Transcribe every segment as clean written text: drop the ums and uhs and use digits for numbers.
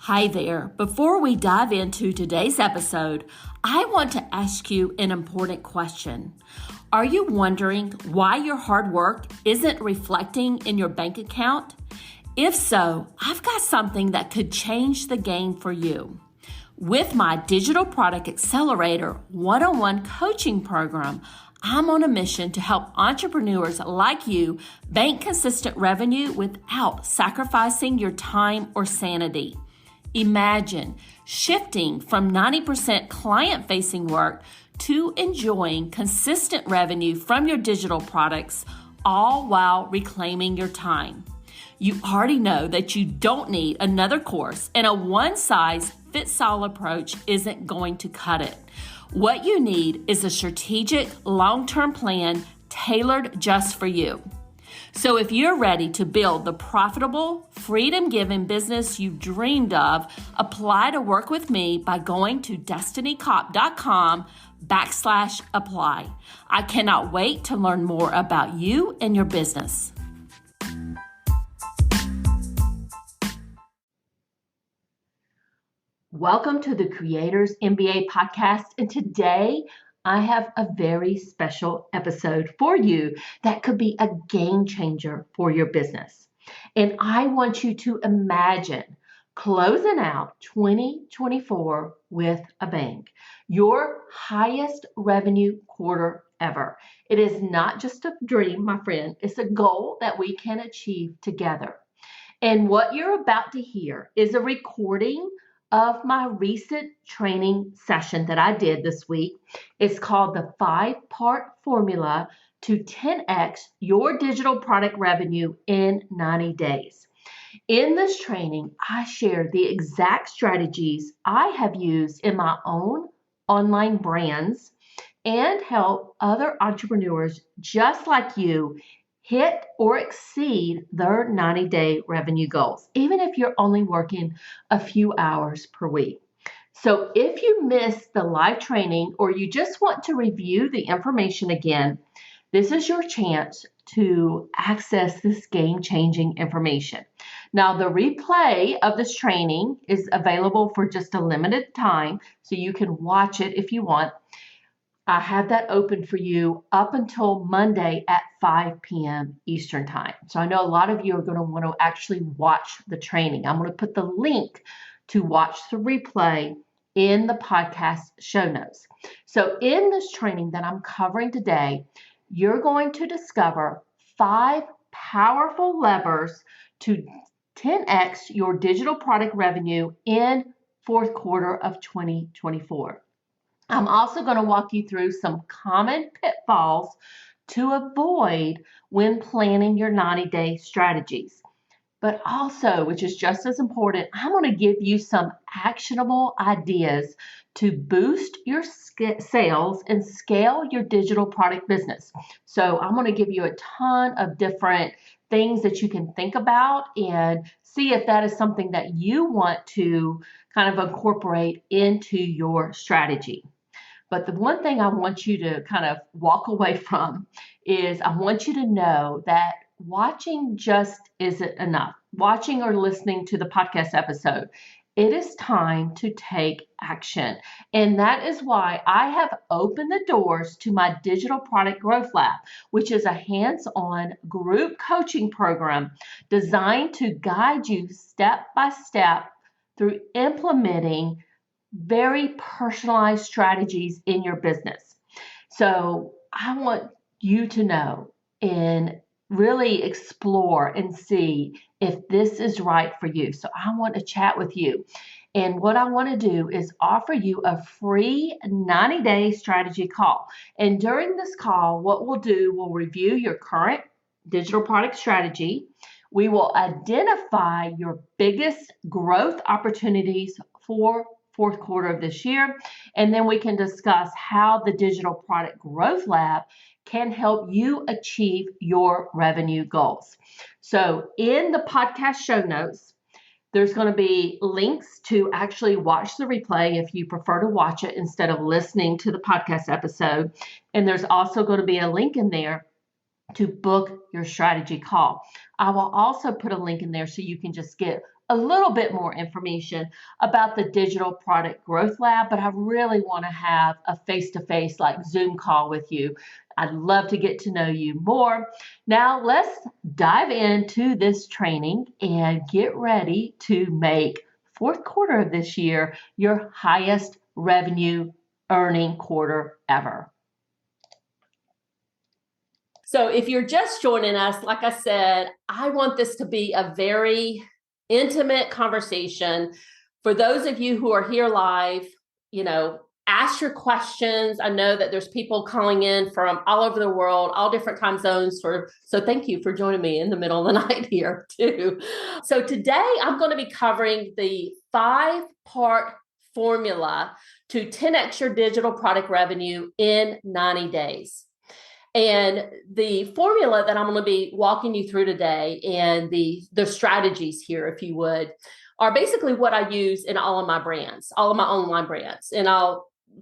Hi there. Before we dive into today's episode, I want to ask you an important question. Are you wondering why your hard work isn't reflecting in your bank account? If so, I've got something that could change the game for you. With my Digital Product Accelerator one-on-one coaching program, I'm on a mission to help entrepreneurs like you bank consistent revenue without sacrificing your time or sanity. Imagine shifting from 90% client-facing work to enjoying consistent revenue from your digital products, all while reclaiming your time. You already know that you don't need another course, and a one-size-fits-all approach isn't going to cut it. What you need is a strategic, long-term plan tailored just for you. So if you're ready to build the profitable, freedom-giving business you've dreamed of, apply to work with me by going to destinycop.com/apply. I cannot wait to learn more about you and your business. Welcome to the Creators MBA podcast, and today I have a very special episode for you that could be a game changer for your business. And I want you to imagine closing out 2024 with a bang, your highest revenue quarter ever. It is not just a dream, my friend. It's a goal that we can achieve together. And what you're about to hear is a recording of my recent training session that I did this week. It's called the 5-part formula to 10x your digital product revenue in 90 days. In this training, I shared the exact strategies I have used in my own online brands and help other entrepreneurs just like you hit or exceed their 90-day revenue goals, even if you're only working a few hours per week. So if you missed the live training or you just want to review the information again, this is your chance to access this game-changing information. Now, the replay of this training is available for just a limited time, so you can watch it if you want. I have that open for you up until Monday at 5 p.m. Eastern Time. So I know a lot of you are going to want to actually watch the training. I'm going to put the link to watch the replay in the podcast show notes. So in this training that I'm covering today, you're going to discover 5 powerful levers to 10x your digital product revenue in fourth quarter of 2024. I'm also going to walk you through some common pitfalls to avoid when planning your 90-day strategies. But also, which is just as important, I'm going to give you some actionable ideas to boost your sales and scale your digital product business. So I'm going to give you a ton of different things that you can think about and see if that is something that you want to kind of incorporate into your strategy. But the one thing I want you to kind of walk away from is I want you to know that watching just isn't enough. Watching or listening to the podcast episode, it is time to take action. And that is why I have opened the doors to my Digital Product Growth Lab, which is a hands-on group coaching program designed to guide you step by step through implementing very personalized strategies in your business. So I want you to know and really explore and see if this is right for you. So I want to chat with you. And what I want to do is offer you a free 90-day strategy call. And during this call, what we'll do, we'll review your current digital product strategy. We will identify your biggest growth opportunities for fourth quarter of this year, and then we can discuss how the Digital Product Growth Lab can help you achieve your revenue goals. So in the podcast show notes, there's going to be links to actually watch the replay if you prefer to watch it instead of listening to the podcast episode. And there's also going to be a link in there to book your strategy call. I will also put a link in there so you can just get a little bit more information about the Digital Product Growth Lab, but I really want to have a face-to-face like Zoom call with you. I'd love to get to know you more. Now let's dive into this training and get ready to make fourth quarter of this year your highest revenue earning quarter ever. So if you're just joining us, like I said, I want this to be a very intimate conversation. For those of you who are here live, ask your questions. I know that there's people calling in from all over the world, all different time zones. So thank you for joining me in the middle of the night here too. So today I'm going to be covering the 5-part formula to 10x your digital product revenue in 90 days. And the formula that I'm going to be walking you through today and the strategies here, if you would, are basically what I use in all of my brands, all of my online brands. And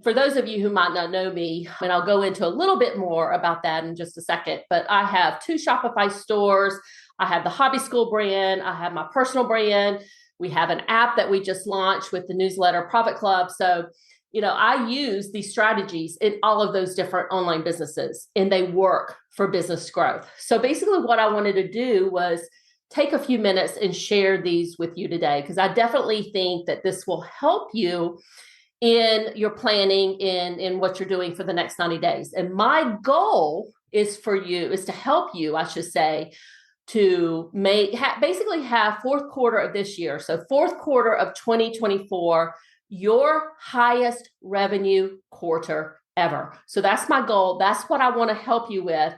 for those of you who might not know me, and I'll go into a little bit more about that in just a second, but I have 2 Shopify stores. I have the Hobby School brand. I have my personal brand. We have an app that we just launched with the newsletter Profit Club. So I use these strategies in all of those different online businesses, and they work for business growth. So basically what I wanted to do was take a few minutes and share these with you today, because I definitely think that this will help you in your planning in what you're doing for the next 90 days. And my goal is to help you, I should say, to basically have fourth quarter of this year. So fourth quarter of 2024, your highest revenue quarter ever. So that's my goal. That's what I want to help you with.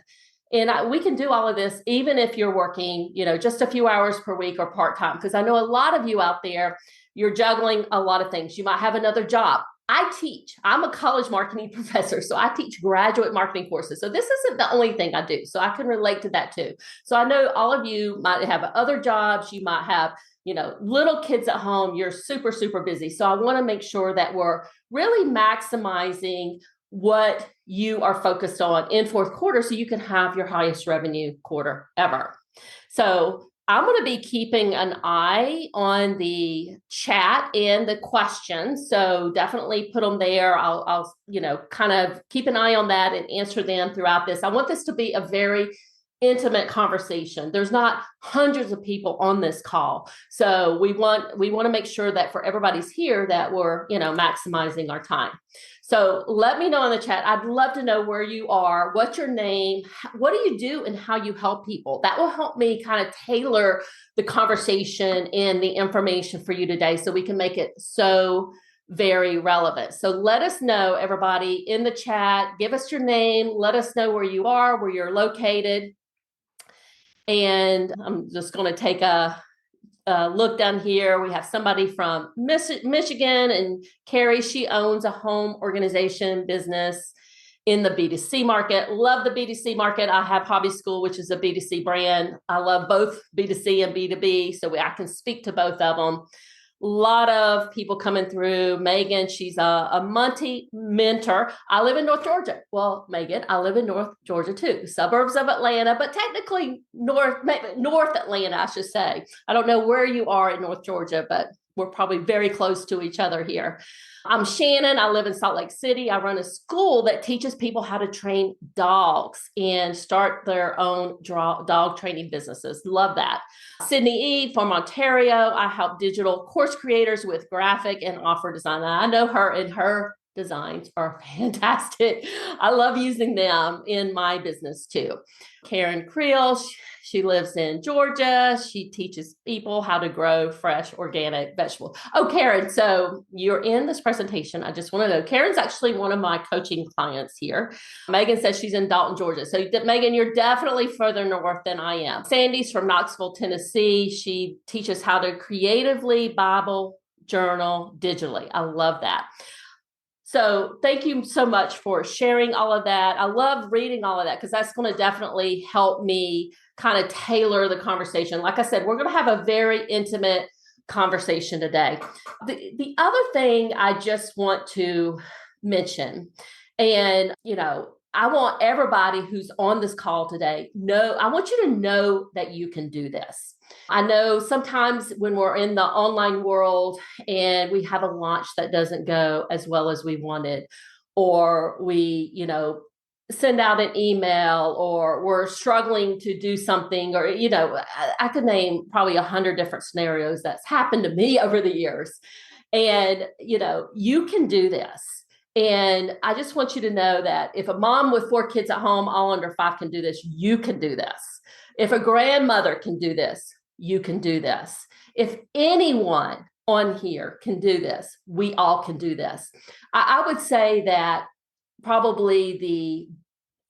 And we can do all of this even if you're working, just a few hours per week or part-time, because I know a lot of you out there, you're juggling a lot of things. You might have another job. I teach. I'm a college marketing professor, so I teach graduate marketing courses. So this isn't the only thing I do. So I can relate to that too. So I know all of you might have other jobs. You might have little kids at home. You're super, super busy. So I want to make sure that we're really maximizing what you are focused on in fourth quarter so you can have your highest revenue quarter ever. So I'm going to be keeping an eye on the chat and the questions. So definitely put them there. I'll kind of keep an eye on that and answer them throughout this. I want this to be a very intimate conversation. There's not hundreds of people on this call. So we want to make sure that for everybody's here that we're, maximizing our time. So let me know in the chat. I'd love to know where you are, what's your name, what do you do, and how you help people. That will help me kind of tailor the conversation and the information for you today so we can make it so very relevant. So let us know, everybody in the chat, give us your name, let us know where you are, where you're located. And I'm just going to take a look down here. We have somebody from Michigan, and Carrie, she owns a home organization business in the B2C market. Love the B2C market. I have Hobby School, which is a B2C brand. I love both B2C and B2B, so I can speak to both of them. A lot of people coming through. Megan, she's a multi-mentor. I live in North Georgia. Well, Megan, I live in North Georgia too, suburbs of Atlanta, but technically North Atlanta, I should say. I don't know where you are in North Georgia, but we're probably very close to each other here. I'm Shannon. I live in Salt Lake City. I run a school that teaches people how to train dogs and start their own dog training businesses. Love that. Sydney E. from Ontario. I help digital course creators with graphic and offer design. I know her, and her designs are fantastic. I love using them in my business too. Karen Creel, she lives in Georgia. She teaches people how to grow fresh organic vegetables. Oh, Karen, so you're in this presentation. I just want to know, Karen's actually one of my coaching clients here. Megan says she's in Dalton, Georgia. So Megan, you're definitely further north than I am. Sandy's from Knoxville, Tennessee. She teaches how to creatively Bible journal digitally. I love that. So thank you so much for sharing all of that. I love reading all of that because that's going to definitely help me kind of tailor the conversation. Like I said, we're going to have a very intimate conversation today. The other thing I just want to mention, and I want everybody who's on this call today I want you to know that you can do this. I know sometimes when we're in the online world and we have a launch that doesn't go as well as we wanted, or we, send out an email, or we're struggling to do something, or, I could name probably 100 different scenarios that's happened to me over the years. And, you can do this. And I just want you to know that if a mom with 4 kids at home, all under 5, can do this, you can do this. If a grandmother can do this, you can do this. If anyone on here can do this, we all can do this. I would say that probably the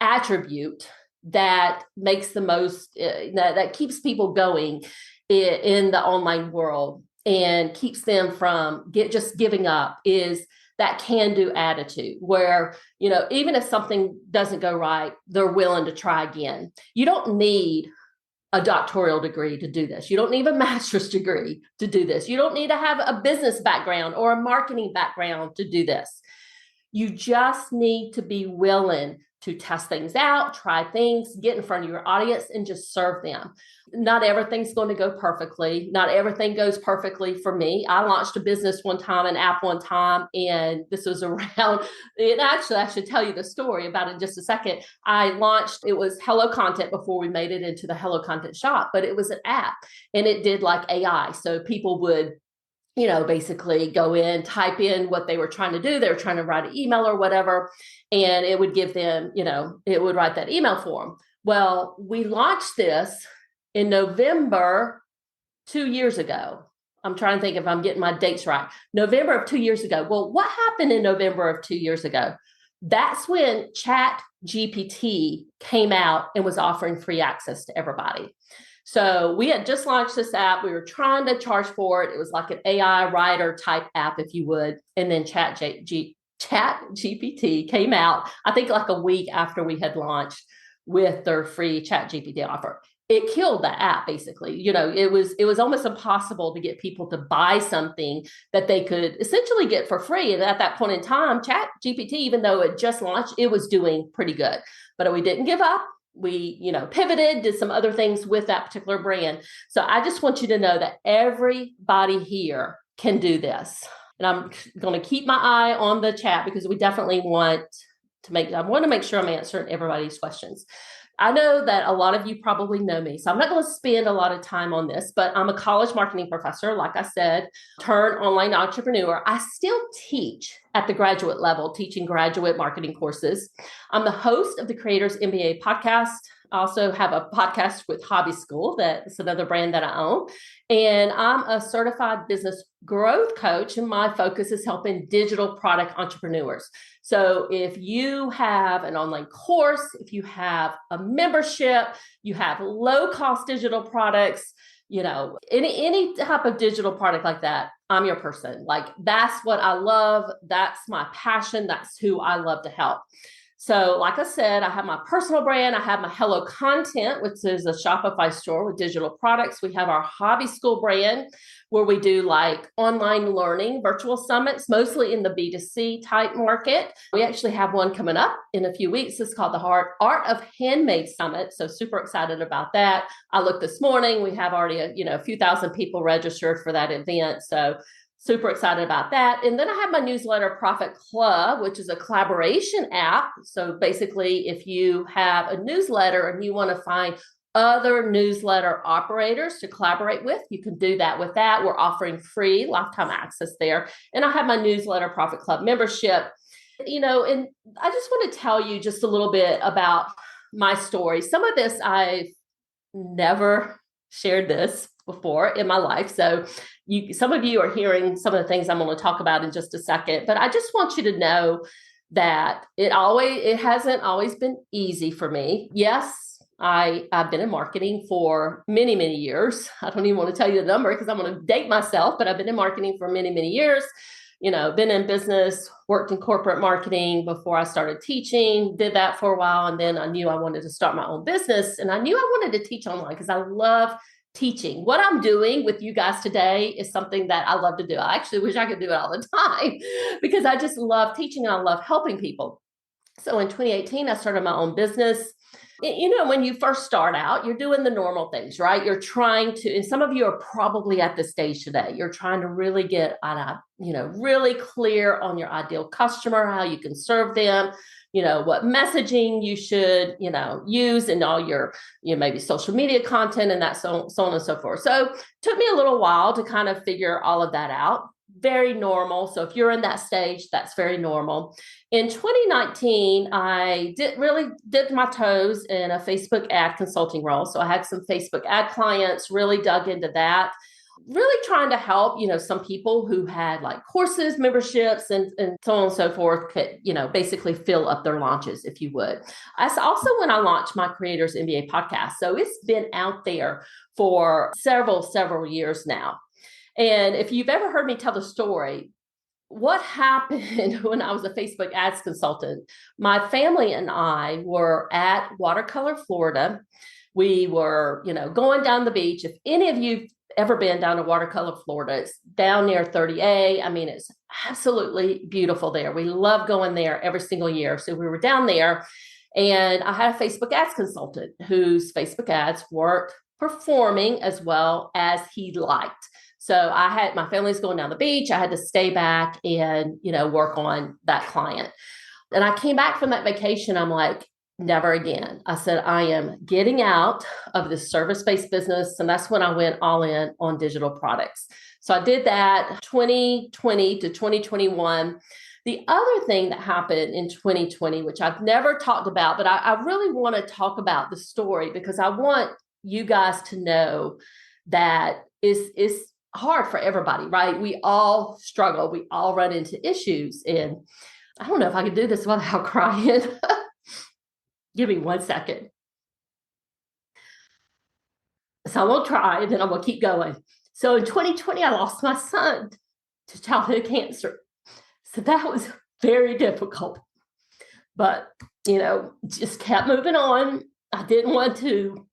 attribute that makes the most, that keeps people going in the online world and keeps them from just giving up is that can-do attitude, where, even if something doesn't go right, they're willing to try again. You don't need a doctoral degree to do this. You don't need a master's degree to do this. You don't need to have a business background or a marketing background to do this. You just need to be willing to test things out, try things, get in front of your audience, and just serve them. Not everything's going to go perfectly. Not everything goes perfectly for me. I launched a business one time, an app one time, and this was around, and actually, I should tell you the story about it in just a second. I launched, it was Hello Content before we made it into the Hello Content shop, but it was an app, and it did like AI. So people would basically go in, type in what they were trying to do. They were trying to write an email or whatever, and it would give them, it would write that email for them. Well, we launched this in November 2 years ago. I'm trying to think if I'm getting my dates right. November of 2 years ago. Well, what happened in November of 2 years ago? That's when Chat GPT came out and was offering free access to everybody. So we had just launched this app. We were trying to charge for it. It was like an AI writer type app, if you would. And then Chat GPT came out, I think like a week after we had launched with their free Chat GPT offer. It killed the app, basically. It was almost impossible to get people to buy something that they could essentially get for free. And at that point in time, Chat GPT, even though it just launched, it was doing pretty good. But we didn't give up. We, pivoted, did some other things with that particular brand. So I just want you to know that everybody here can do this. And I'm going to keep my eye on the chat because we definitely want to make sure I'm answering everybody's questions. I know that a lot of you probably know me, so I'm not going to spend a lot of time on this, but I'm a college marketing professor, like I said, turned online entrepreneur. I still teach at the graduate level, teaching graduate marketing courses. I'm the host of the Creators MBA podcast. I also have a podcast with Hobby School. That's another brand that I own. And I'm a certified business growth coach, and my focus is helping digital product entrepreneurs. So if you have an online course, if you have a membership, you have low-cost digital products, any type of digital product like that, I'm your person. Like, that's what I love. That's my passion. That's who I love to help. So like I said, I have my personal brand. I have my Hello Content, which is a Shopify store with digital products. We have our Hobby School brand, where we do like online learning, virtual summits, mostly in the B2C type market. We actually have one coming up in a few weeks. It's called the Art of Handmade Summit. So super excited about that. I looked this morning. We have already a few thousand people registered for that event. So super excited about that. And then I have my newsletter, Profit Club, which is a collaboration app. So basically, if you have a newsletter and you want to find other newsletter operators to collaborate with, you can do that with that. We're offering free lifetime access there. And I have my newsletter, Profit Club membership. And I just want to tell you just a little bit about my story. Some of this, I've never shared this before in my life. So some of you are hearing some of the things I'm going to talk about in just a second, but I just want you to know that it hasn't always been easy for me. Yes, I've been in marketing for many, many years. I don't even want to tell you the number because I'm going to date myself, but I've been in marketing for many, many years. Been in business, worked in corporate marketing before I started teaching, did that for a while. And then I knew I wanted to start my own business, and I knew I wanted to teach online because I love teaching. What I'm doing with you guys today is something that I love to do. I actually wish I could do it all the time because I just love teaching and I love helping people. So in 2018, I started my own business. When you first start out, you're doing the normal things, right? You're trying to, and some of you are probably at the stage today, you're trying to really get, really clear on your ideal customer, how you can serve them, what messaging you should, use in all your, maybe social media content and that, so on and so forth. So it took me a little while to kind of figure all of that out. Very normal. So if you're in that stage, that's very normal. In 2019, I really dipped my toes in a Facebook ad consulting role. So I had some Facebook ad clients, really dug into that, really trying to help, some people who had like courses, memberships, and so on and so forth could, basically fill up their launches, if you would. That's also when I launched my Creators MBA podcast. So it's been out there for several years now. And if you've ever heard me tell the story, what happened when I was a Facebook ads consultant, my family and I were at Watercolor, Florida. We were, going down the beach. If any of you ever been down to Watercolor, Florida, it's down near 30A. I mean, it's absolutely beautiful there. We love going there every single year. So we were down there, and I had a Facebook ads consultant whose Facebook ads weren't performing as well as he liked. So I had, my family's going down the beach. I had to stay back and, work on that client. And I came back from that vacation. I'm like, never again. I said, I am getting out of this service-based business. And that's when I went all in on digital products. So I did that 2020 to 2021. The other thing that happened in 2020, which I've never talked about, but I really want to talk about the story because I want you guys to know that it's hard for everybody, right? We all struggle. We all run into issues. And I don't know if I can do this without crying. Give me 1 second. So I'm going to try, and then I'm going to keep going. So in 2020, I lost my son to childhood cancer. So that was very difficult. But, just kept moving on. I didn't want to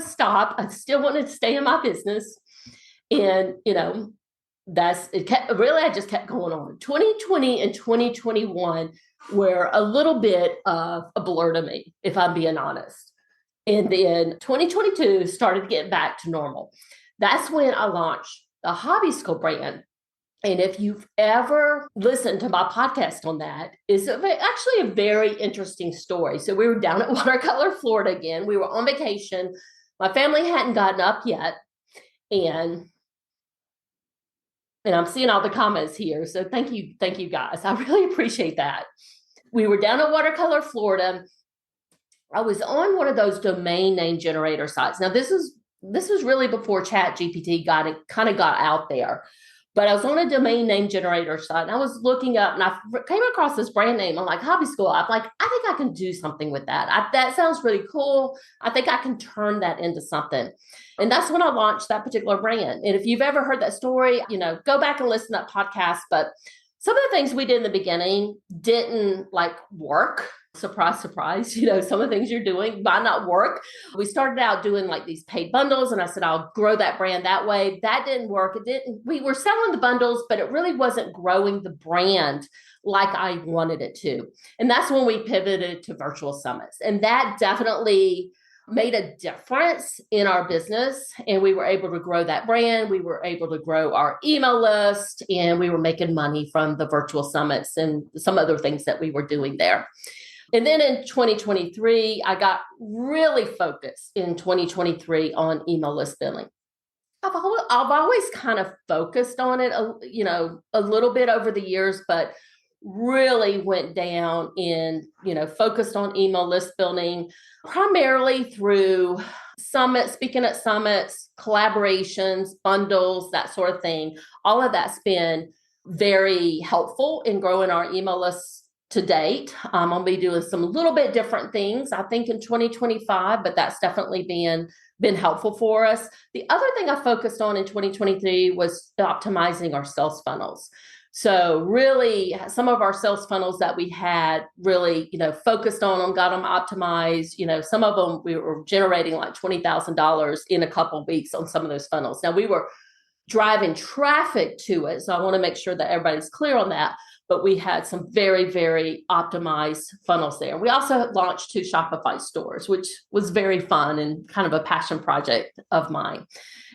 stop. I still wanted to stay in my business. And, I just kept going on. 2020 and 2021 were a little bit of a blur to me, if I'm being honest. And then 2022 started to get back to normal. That's when I launched the Hobby School brand. And if you've ever listened to my podcast on that, it's actually a very interesting story. So we were down at Watercolor, Florida again. We were on vacation. My family hadn't gotten up yet. And I'm seeing all the comments here. So thank you guys. I really appreciate that. We were down at Watercolor, Florida. I was on one of those domain name generator sites. Now this was really before ChatGPT got out there. But I was on a domain name generator site, and I was looking up, and I came across this brand name. I'm like, Hobby School. I'm like, I think I can do something with that. That sounds really cool. I think I can turn that into something. And that's when I launched that particular brand. And if you've ever heard that story, go back and listen to that podcast. But some of the things we did in the beginning didn't work. Surprise, surprise. Some of the things you're doing might not work. We started out doing these paid bundles, and I said, I'll grow that brand that way. That didn't work. We were selling the bundles, but it really wasn't growing the brand like I wanted it to. And that's when we pivoted to virtual summits. And that definitely made a difference in our business. And we were able to grow that brand. We were able to grow our email list, and we were making money from the virtual summits and some other things that we were doing there. And then in 2023, I got really focused in 2023 on email list building. I've always kind of focused on it, a little bit over the years, but really went down in, focused on email list building, primarily through summits, speaking at summits, collaborations, bundles, that sort of thing. All of that's been very helpful in growing our email lists to date. I'll be doing some little bit different things, I think, in 2025, but that's definitely been helpful for us. The other thing I focused on in 2023 was optimizing our sales funnels. So really, some of our sales funnels that we had really, focused on them, got them optimized. Some of them we were generating like $20,000 in a couple of weeks on some of those funnels. Now we were driving traffic to it, so I want to make sure that everybody's clear on that. but we had some very, very optimized funnels there. We also launched 2 Shopify stores, which was very fun and kind of a passion project of mine.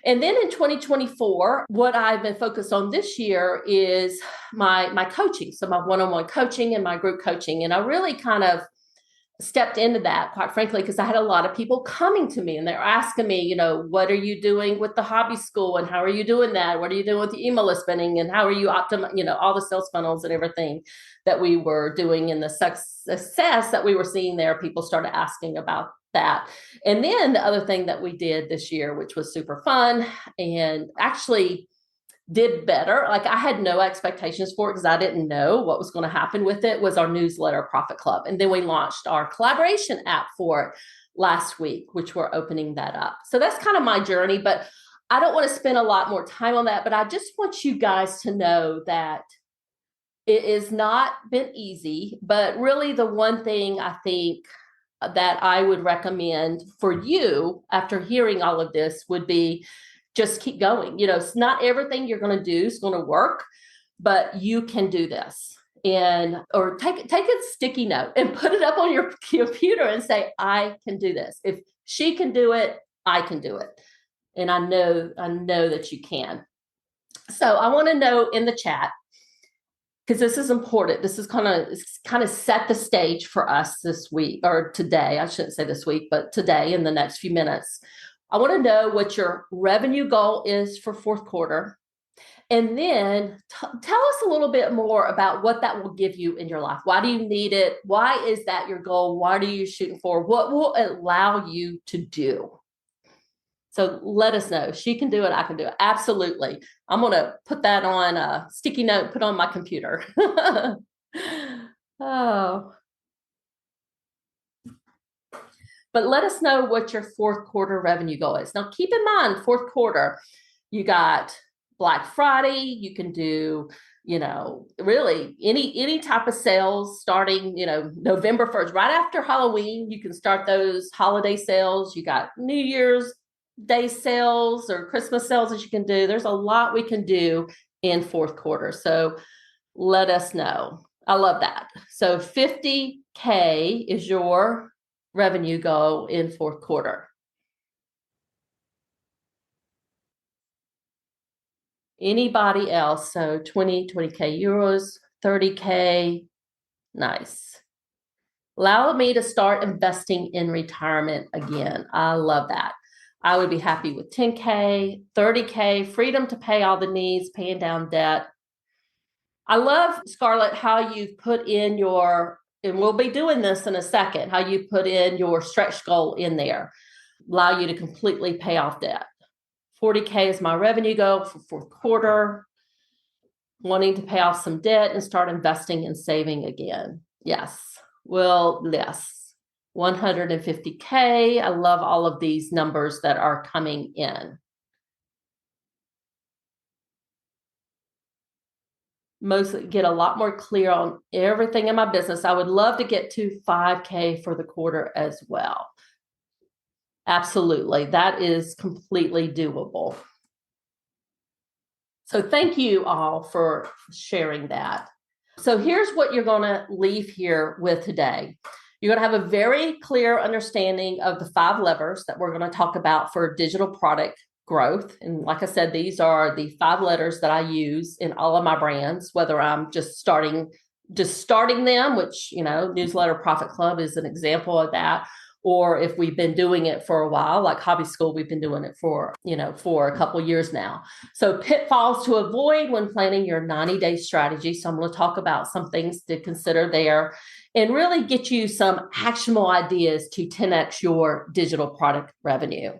And then in 2024, what I've been focused on this year is my coaching. So my one-on-one coaching and my group coaching. And I really kind of stepped into that, quite frankly, because I had a lot of people coming to me and they're asking me, what are you doing with the hobby school and how are you doing that? What are you doing with the email list spending and how are you optimizing, all the sales funnels and everything that we were doing and the success that we were seeing there. People started asking about that. And then the other thing that we did this year, which was super fun and actually did better. Like I had no expectations for it because I didn't know what was going to happen with it, was our newsletter Profit Club. And then we launched our collaboration app for it last week, which we're opening that up. So that's kind of my journey, but I don't want to spend a lot more time on that. But I just want you guys to know that it has not been easy, but really the one thing I think that I would recommend for you after hearing all of this would be just keep going. It's not everything you're going to do is going to work, but you can do this. Or take a sticky note and put it up on your computer and say, I can do this. If she can do it, I can do it. And I know that you can. So I want to know in the chat, because this is important. This is kind of set the stage for us this week or today. I shouldn't say this week, but today in the next few minutes. I want to know what your revenue goal is for fourth quarter. And then tell us a little bit more about what that will give you in your life. Why do you need it? Why is that your goal? What are you shooting for? What will it allow you to do? So let us know. She can do it. I can do it. Absolutely. I'm going to put that on a sticky note, put on my computer. Oh. But let us know what your fourth quarter revenue goal is. Now, keep in mind, fourth quarter, you got Black Friday. You can do, really any type of sales starting, November 1st, right after Halloween. You can start those holiday sales. You got New Year's Day sales or Christmas sales that you can do. There's a lot we can do in fourth quarter. So let us know. I love that. So 50K is your revenue goal in fourth quarter. Anybody else? So 20K euros, 30K. Nice. Allow me to start investing in retirement again. I love that. I would be happy with 10K, 30K, freedom to pay all the needs, paying down debt. I love, Scarlett, how you've put in and we'll be doing this in a second, how you put in your stretch goal in there, allow you to completely pay off debt. 40K is my revenue goal for fourth quarter, wanting to pay off some debt and start investing and saving again. Yes. Well, yes. 150K. I love all of these numbers that are coming in. Mostly get a lot more clear on everything in my business. I would love to get to 5K for the quarter as well. Absolutely. That is completely doable. So thank you all for sharing that. So here's what you're going to leave here with today. You're going to have a very clear understanding of the 5 levers that we're going to talk about for digital product growth. And like I said, these are the 5 letters that I use in all of my brands, whether I'm just starting them, which, Newsletter Profit Club is an example of that. Or if we've been doing it for a while, like Hobby School, we've been doing it for a couple years now. So pitfalls to avoid when planning your 90-day strategy. So I'm going to talk about some things to consider there and really get you some actionable ideas to 10x your digital product revenue.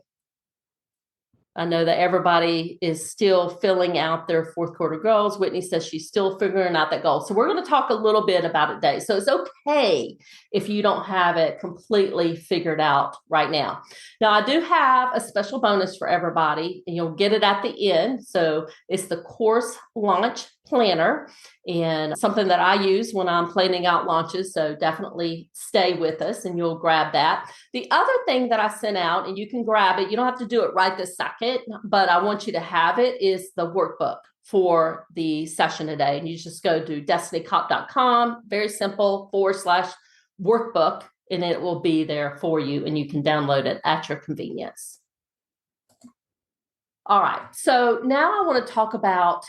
I know that everybody is still filling out their fourth quarter goals. Whitney says she's still figuring out that goal. So we're going to talk a little bit about it today. So it's okay if you don't have it completely figured out right now. Now, I do have a special bonus for everybody, and you'll get it at the end. So it's the course launch planner and something that I use when I'm planning out launches. So definitely stay with us and you'll grab that. The other thing that I sent out, and you can grab it, you don't have to do it right this second, but I want you to have it, is the workbook for the session today. And you just go to destinycop.com, very simple, /workbook, and it will be there for you and you can download it at your convenience. All right, so now I want to talk about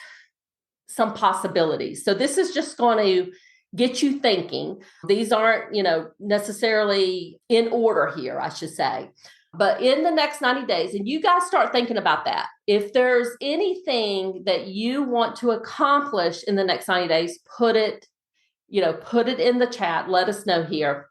some possibilities. So this is just going to get you thinking. These aren't, necessarily in order here, I should say. But in the next 90 days, and you guys start thinking about that. If there's anything that you want to accomplish in the next 90 days, put it in the chat. Let us know here.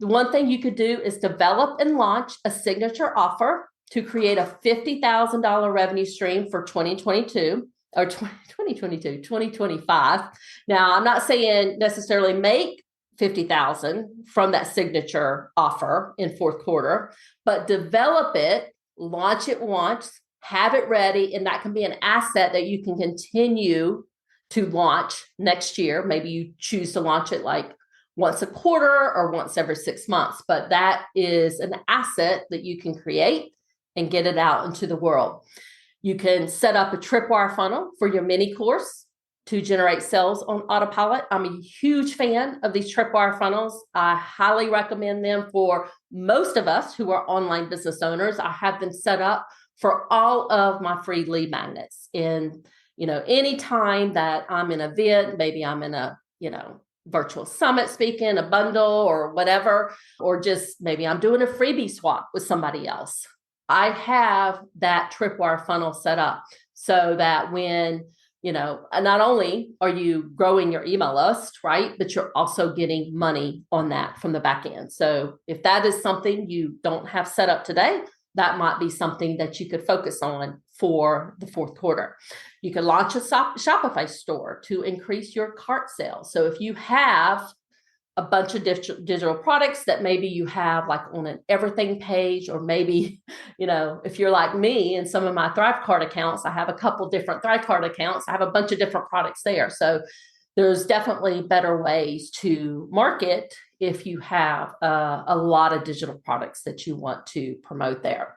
The one thing you could do is develop and launch a signature offer to create a $50,000 revenue stream for 2022 or 2025. Now, I'm not saying necessarily make 50,000 from that signature offer in fourth quarter, but develop it, launch it once, have it ready, and that can be an asset that you can continue to launch next year. Maybe you choose to launch it like once a quarter or once every 6 months, but that is an asset that you can create and get it out into the world. You can set up a tripwire funnel for your mini course to generate sales on autopilot. I'm a huge fan of these tripwire funnels. I highly recommend them for most of us who are online business owners. I have them set up for all of my free lead magnets. And, any time that I'm in an event, maybe I'm in a, virtual summit speaking, a bundle or whatever, or just maybe I'm doing a freebie swap with somebody else. I have that tripwire funnel set up so that when, not only are you growing your email list, right, but you're also getting money on that from the back end. So if that is something you don't have set up today, that might be something that you could focus on for the fourth quarter. You can launch a Shopify store to increase your cart sales. So if you have a bunch of digital products that maybe you have like on an everything page, or maybe, if you're like me and some of my ThriveCart accounts, I have a couple different ThriveCart accounts. I have a bunch of different products there. So there's definitely better ways to market if you have a lot of digital products that you want to promote there.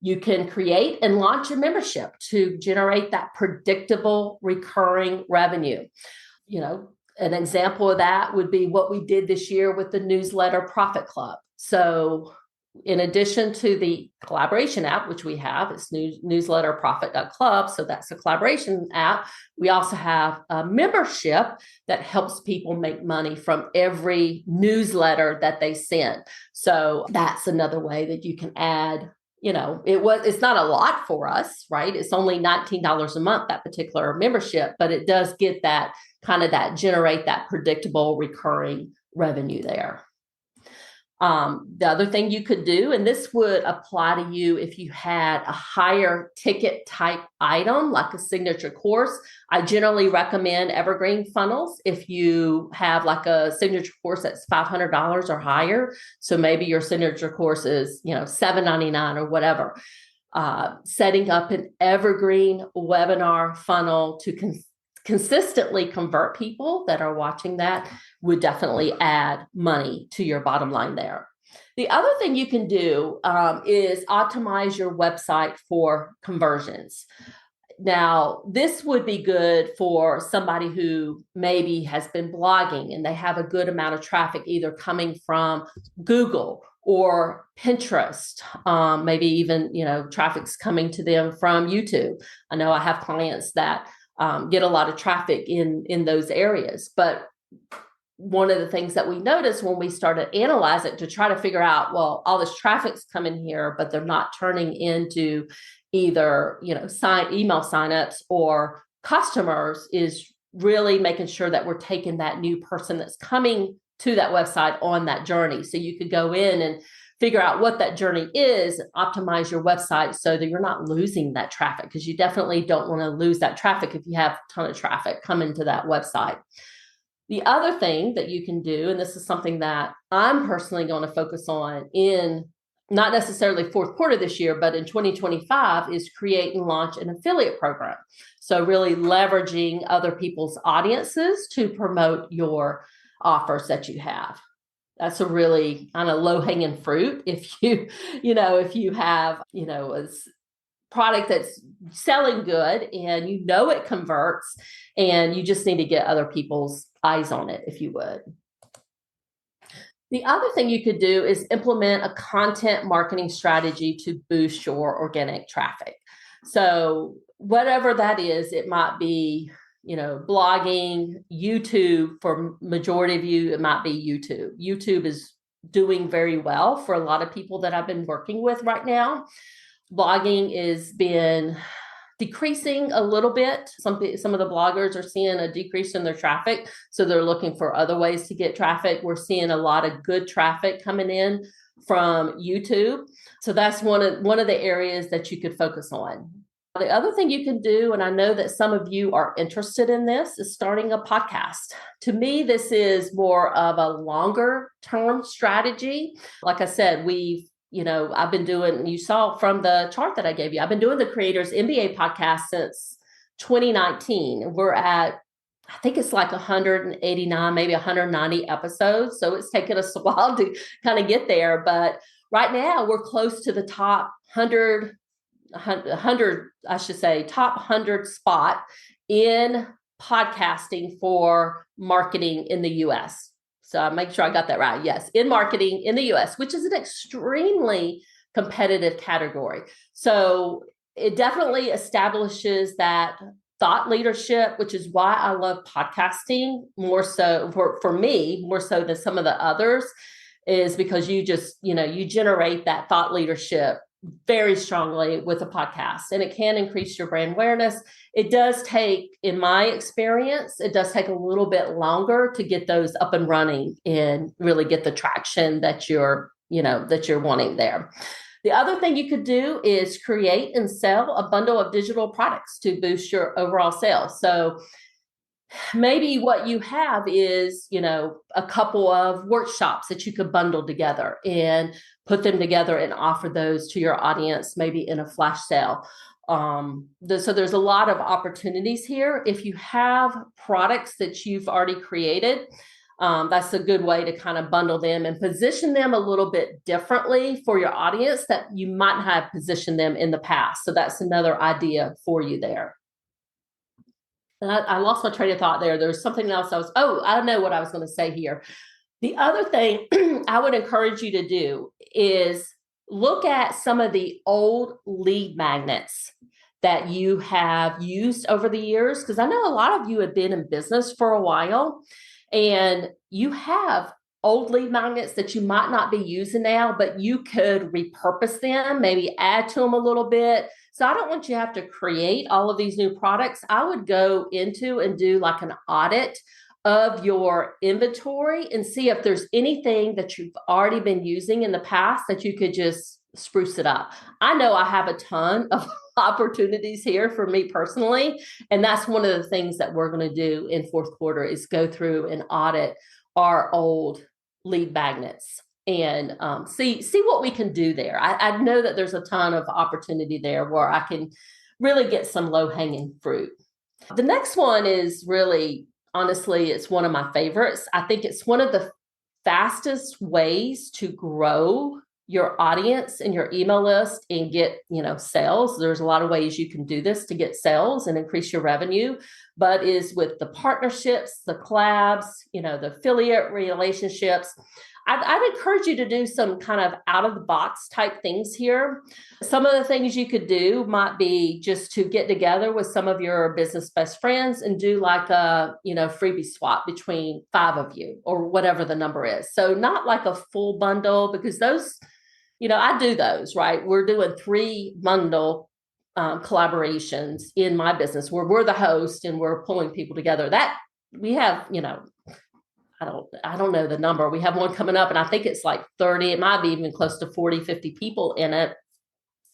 You can create and launch a membership to generate that predictable recurring revenue. An example of that would be what we did this year with the newsletter Profit Club. So in addition to the collaboration app, which we have, it's newsletterprofit.club. So that's a collaboration app. We also have a membership that helps people make money from every newsletter that they send. So that's another way that you can add. It's not a lot for us, right? It's only $19 a month, that particular membership, but it does get that generate that predictable recurring revenue there. The other thing you could do, and this would apply to you if you had a higher ticket type item, like a signature course. I generally recommend evergreen funnels if you have like a signature course that's $500 or higher. So maybe your signature course is, $799 or whatever. Setting up an evergreen webinar funnel to consistently convert people that are watching that would definitely add money to your bottom line there. The other thing you can do is optimize your website for conversions. Now, this would be good for somebody who maybe has been blogging and they have a good amount of traffic either coming from Google or Pinterest, maybe even, traffic's coming to them from YouTube. I know I have clients that get a lot of traffic in those areas. But one of the things that we noticed when we started analyzing to try to figure out, well, all this traffic's coming here, but they're not turning into either, email signups or customers, is really making sure that we're taking that new person that's coming to that website on that journey. So you could go in and figure out what that journey is, optimize your website so that you're not losing that traffic, because you definitely don't want to lose that traffic if you have a ton of traffic coming to that website. The other thing that you can do, and this is something that I'm personally going to focus on in not necessarily fourth quarter this year, but in 2025 is create and launch an affiliate program. So really leveraging other people's audiences to promote your offers that you have. That's a really kind of low hanging fruit. If if you have, a product that's selling good and it converts and you just need to get other people's eyes on it, if you would. The other thing you could do is implement a content marketing strategy to boost your organic traffic. So whatever that is, it might be, blogging, YouTube. For majority of you, it might be YouTube. YouTube is doing very well for a lot of people that I've been working with right now. Blogging is been decreasing a little bit. Some of the bloggers are seeing a decrease in their traffic, so they're looking for other ways to get traffic. We're seeing a lot of good traffic coming in from YouTube, so that's one of the areas that you could focus on. The other thing you can do, and I know that some of you are interested in this, is starting a podcast. To me, this is more of a longer term strategy. Like I said, I've been doing, you saw from the chart that I gave you, I've been doing the Creators MBA podcast since 2019. We're at, I think it's like 189, maybe 190 episodes. So it's taken us a while to kind of get there. But right now we're close to the top 100, I should say, top 100 spot in podcasting for marketing in the US. So I make sure I got that right. Yes, in marketing in the US, which is an extremely competitive category. So it definitely establishes that thought leadership, which is why I love podcasting more so for me, more so than some of the others, is because you just, you generate that thought leadership very strongly with a podcast, and it can increase your brand awareness. It does take, in my experience, it does take a little bit longer to get those up and running and really get the traction that you're wanting there. The other thing you could do is create and sell a bundle of digital products to boost your overall sales. So maybe what you have is, a couple of workshops that you could bundle together and put them together and offer those to your audience, maybe in a flash sale. So there's a lot of opportunities here. If you have products that you've already created, that's a good way to kind of bundle them and position them a little bit differently for your audience that you might have positioned them in the past. So that's another idea for you there. And I lost my train of thought there. There's something else I know what I was going to say here. The other thing I would encourage you to do is look at some of the old lead magnets that you have used over the years, because I know a lot of you have been in business for a while and you have old lead magnets that you might not be using now, but you could repurpose them, maybe add to them a little bit. So I don't want you to have to create all of these new products. I would go into and do like an audit of your inventory and see if there's anything that you've already been using in the past that you could just spruce it up. I know I have a ton of opportunities here for me personally, and that's one of the things that we're going to do in fourth quarter is go through and audit our old lead magnets and see what we can do there. I know that there's a ton of opportunity there where I can really get some low-hanging fruit. The next one is really, honestly, it's one of my favorites. I think it's one of the fastest ways to grow your audience and your email list and get, sales. There's a lot of ways you can do this to get sales and increase your revenue, but is with the partnerships, the collabs, the affiliate relationships. I'd encourage you to do some kind of out of the box type things here. Some of the things you could do might be just to get together with some of your business best friends and do like a, freebie swap between 5 of you or whatever the number is. So not like a full bundle, because those, I do those, right? We're doing 3 bundle collaborations in my business where we're the host and we're pulling people together. That we have, I don't know the number. We have one coming up and I think it's like 30, it might be even close to 40, 50 people in it.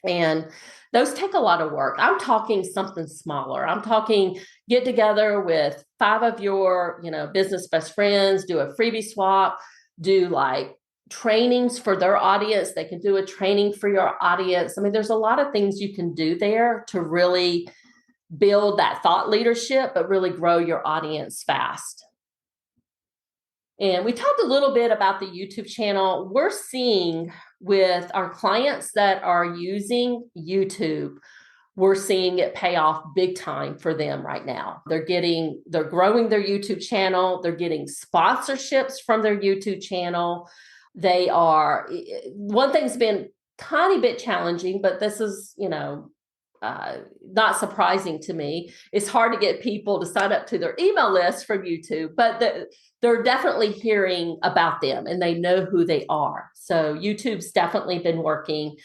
And those take a lot of work. I'm talking something smaller. I'm talking get together with 5 of your, business best friends, do a freebie swap, do like trainings for their audience. They can do a training for your audience. I mean, there's a lot of things you can do there to really build that thought leadership, but really grow your audience fast. And we talked a little bit about the YouTube channel. We're seeing with our clients that are using YouTube, we're seeing it pay off big time for them right now. They're growing their YouTube channel. They're getting sponsorships from their YouTube channel. One thing's been tiny bit challenging, but this is, not surprising to me. It's hard to get people to sign up to their email list from YouTube, but they're definitely hearing about them and they know who they are. So YouTube's definitely been working.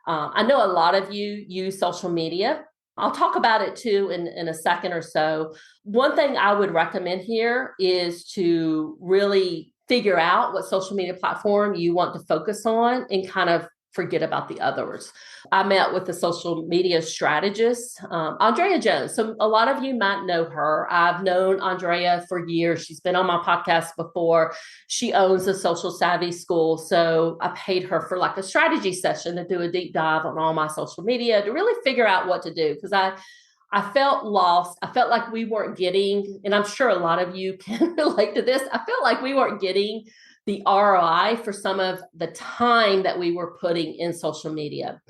I know a lot of you use social media. I'll talk about it too in a second or so. One thing I would recommend here is to really figure out what social media platform you want to focus on and kind of forget about the others. I met with a social media strategist, Andrea Jones. So a lot of you might know her. I've known Andrea for years. She's been on my podcast before. She owns a social savvy school. So I paid her for like a strategy session to do a deep dive on all my social media to really figure out what to do. Because I felt lost. I felt like we weren't getting, and I'm sure a lot of you can relate to this. I felt like we weren't getting the ROI for some of the time that we were putting in social media.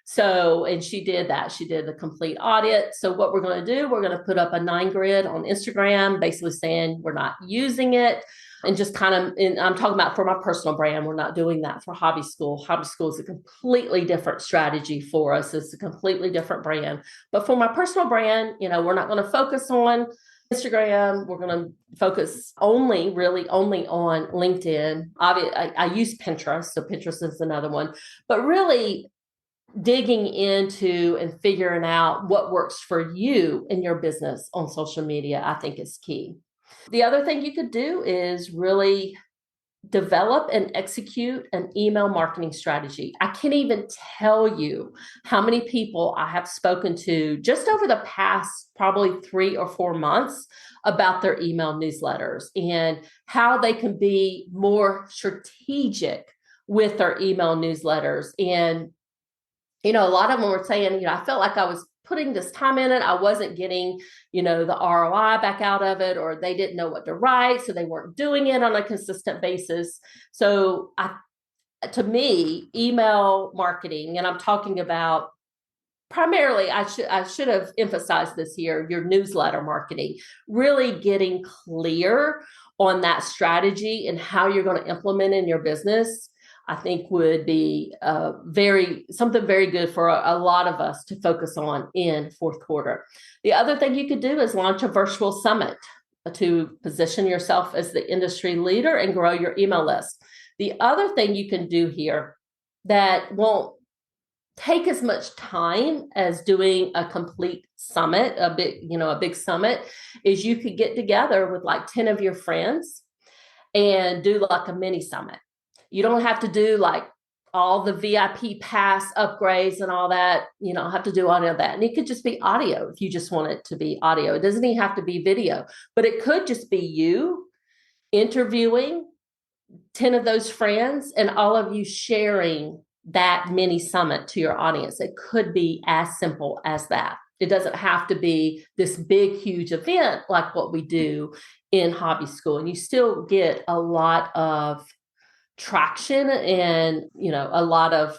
So, and she did that. She did the complete audit. So what we're going to do, we're going to put up a 9 grid on Instagram, basically saying we're not using it. And just kind of, and I'm talking about for my personal brand, we're not doing that for Hobby School. Hobby School is a completely different strategy for us. It's a completely different brand. But for my personal brand, we're not going to focus on Instagram. We're going to focus really only on LinkedIn. I use Pinterest. So Pinterest is another one, but really digging into and figuring out what works for you in your business on social media, I think is key. The other thing you could do is really develop and execute an email marketing strategy. I can't even tell you how many people I have spoken to just over the past probably 3 or 4 months about their email newsletters and how they can be more strategic with their email newsletters. And, a lot of them were saying, I felt like I was putting this time in it. I wasn't getting, the ROI back out of it, or they didn't know what to write. So they weren't doing it on a consistent basis. So to me, email marketing, and I'm talking about primarily, I should have emphasized this here, your newsletter marketing, really getting clear on that strategy and how you're going to implement in your business, I think would be something very good for a lot of us to focus on in fourth quarter. The other thing you could do is launch a virtual summit to position yourself as the industry leader and grow your email list. The other thing you can do here that won't take as much time as doing a complete summit, a big summit, is you could get together with like 10 of your friends and do like a mini summit. You don't have to do like all the VIP pass upgrades and all that. You don't have to do all of that. And it could just be audio if you just want it to be audio. It doesn't even have to be video, but it could just be you interviewing 10 of those friends and all of you sharing that mini summit to your audience. It could be as simple as that. It doesn't have to be this big, huge event like what we do in Hobby School. And you still get a lot of traction and, a lot of,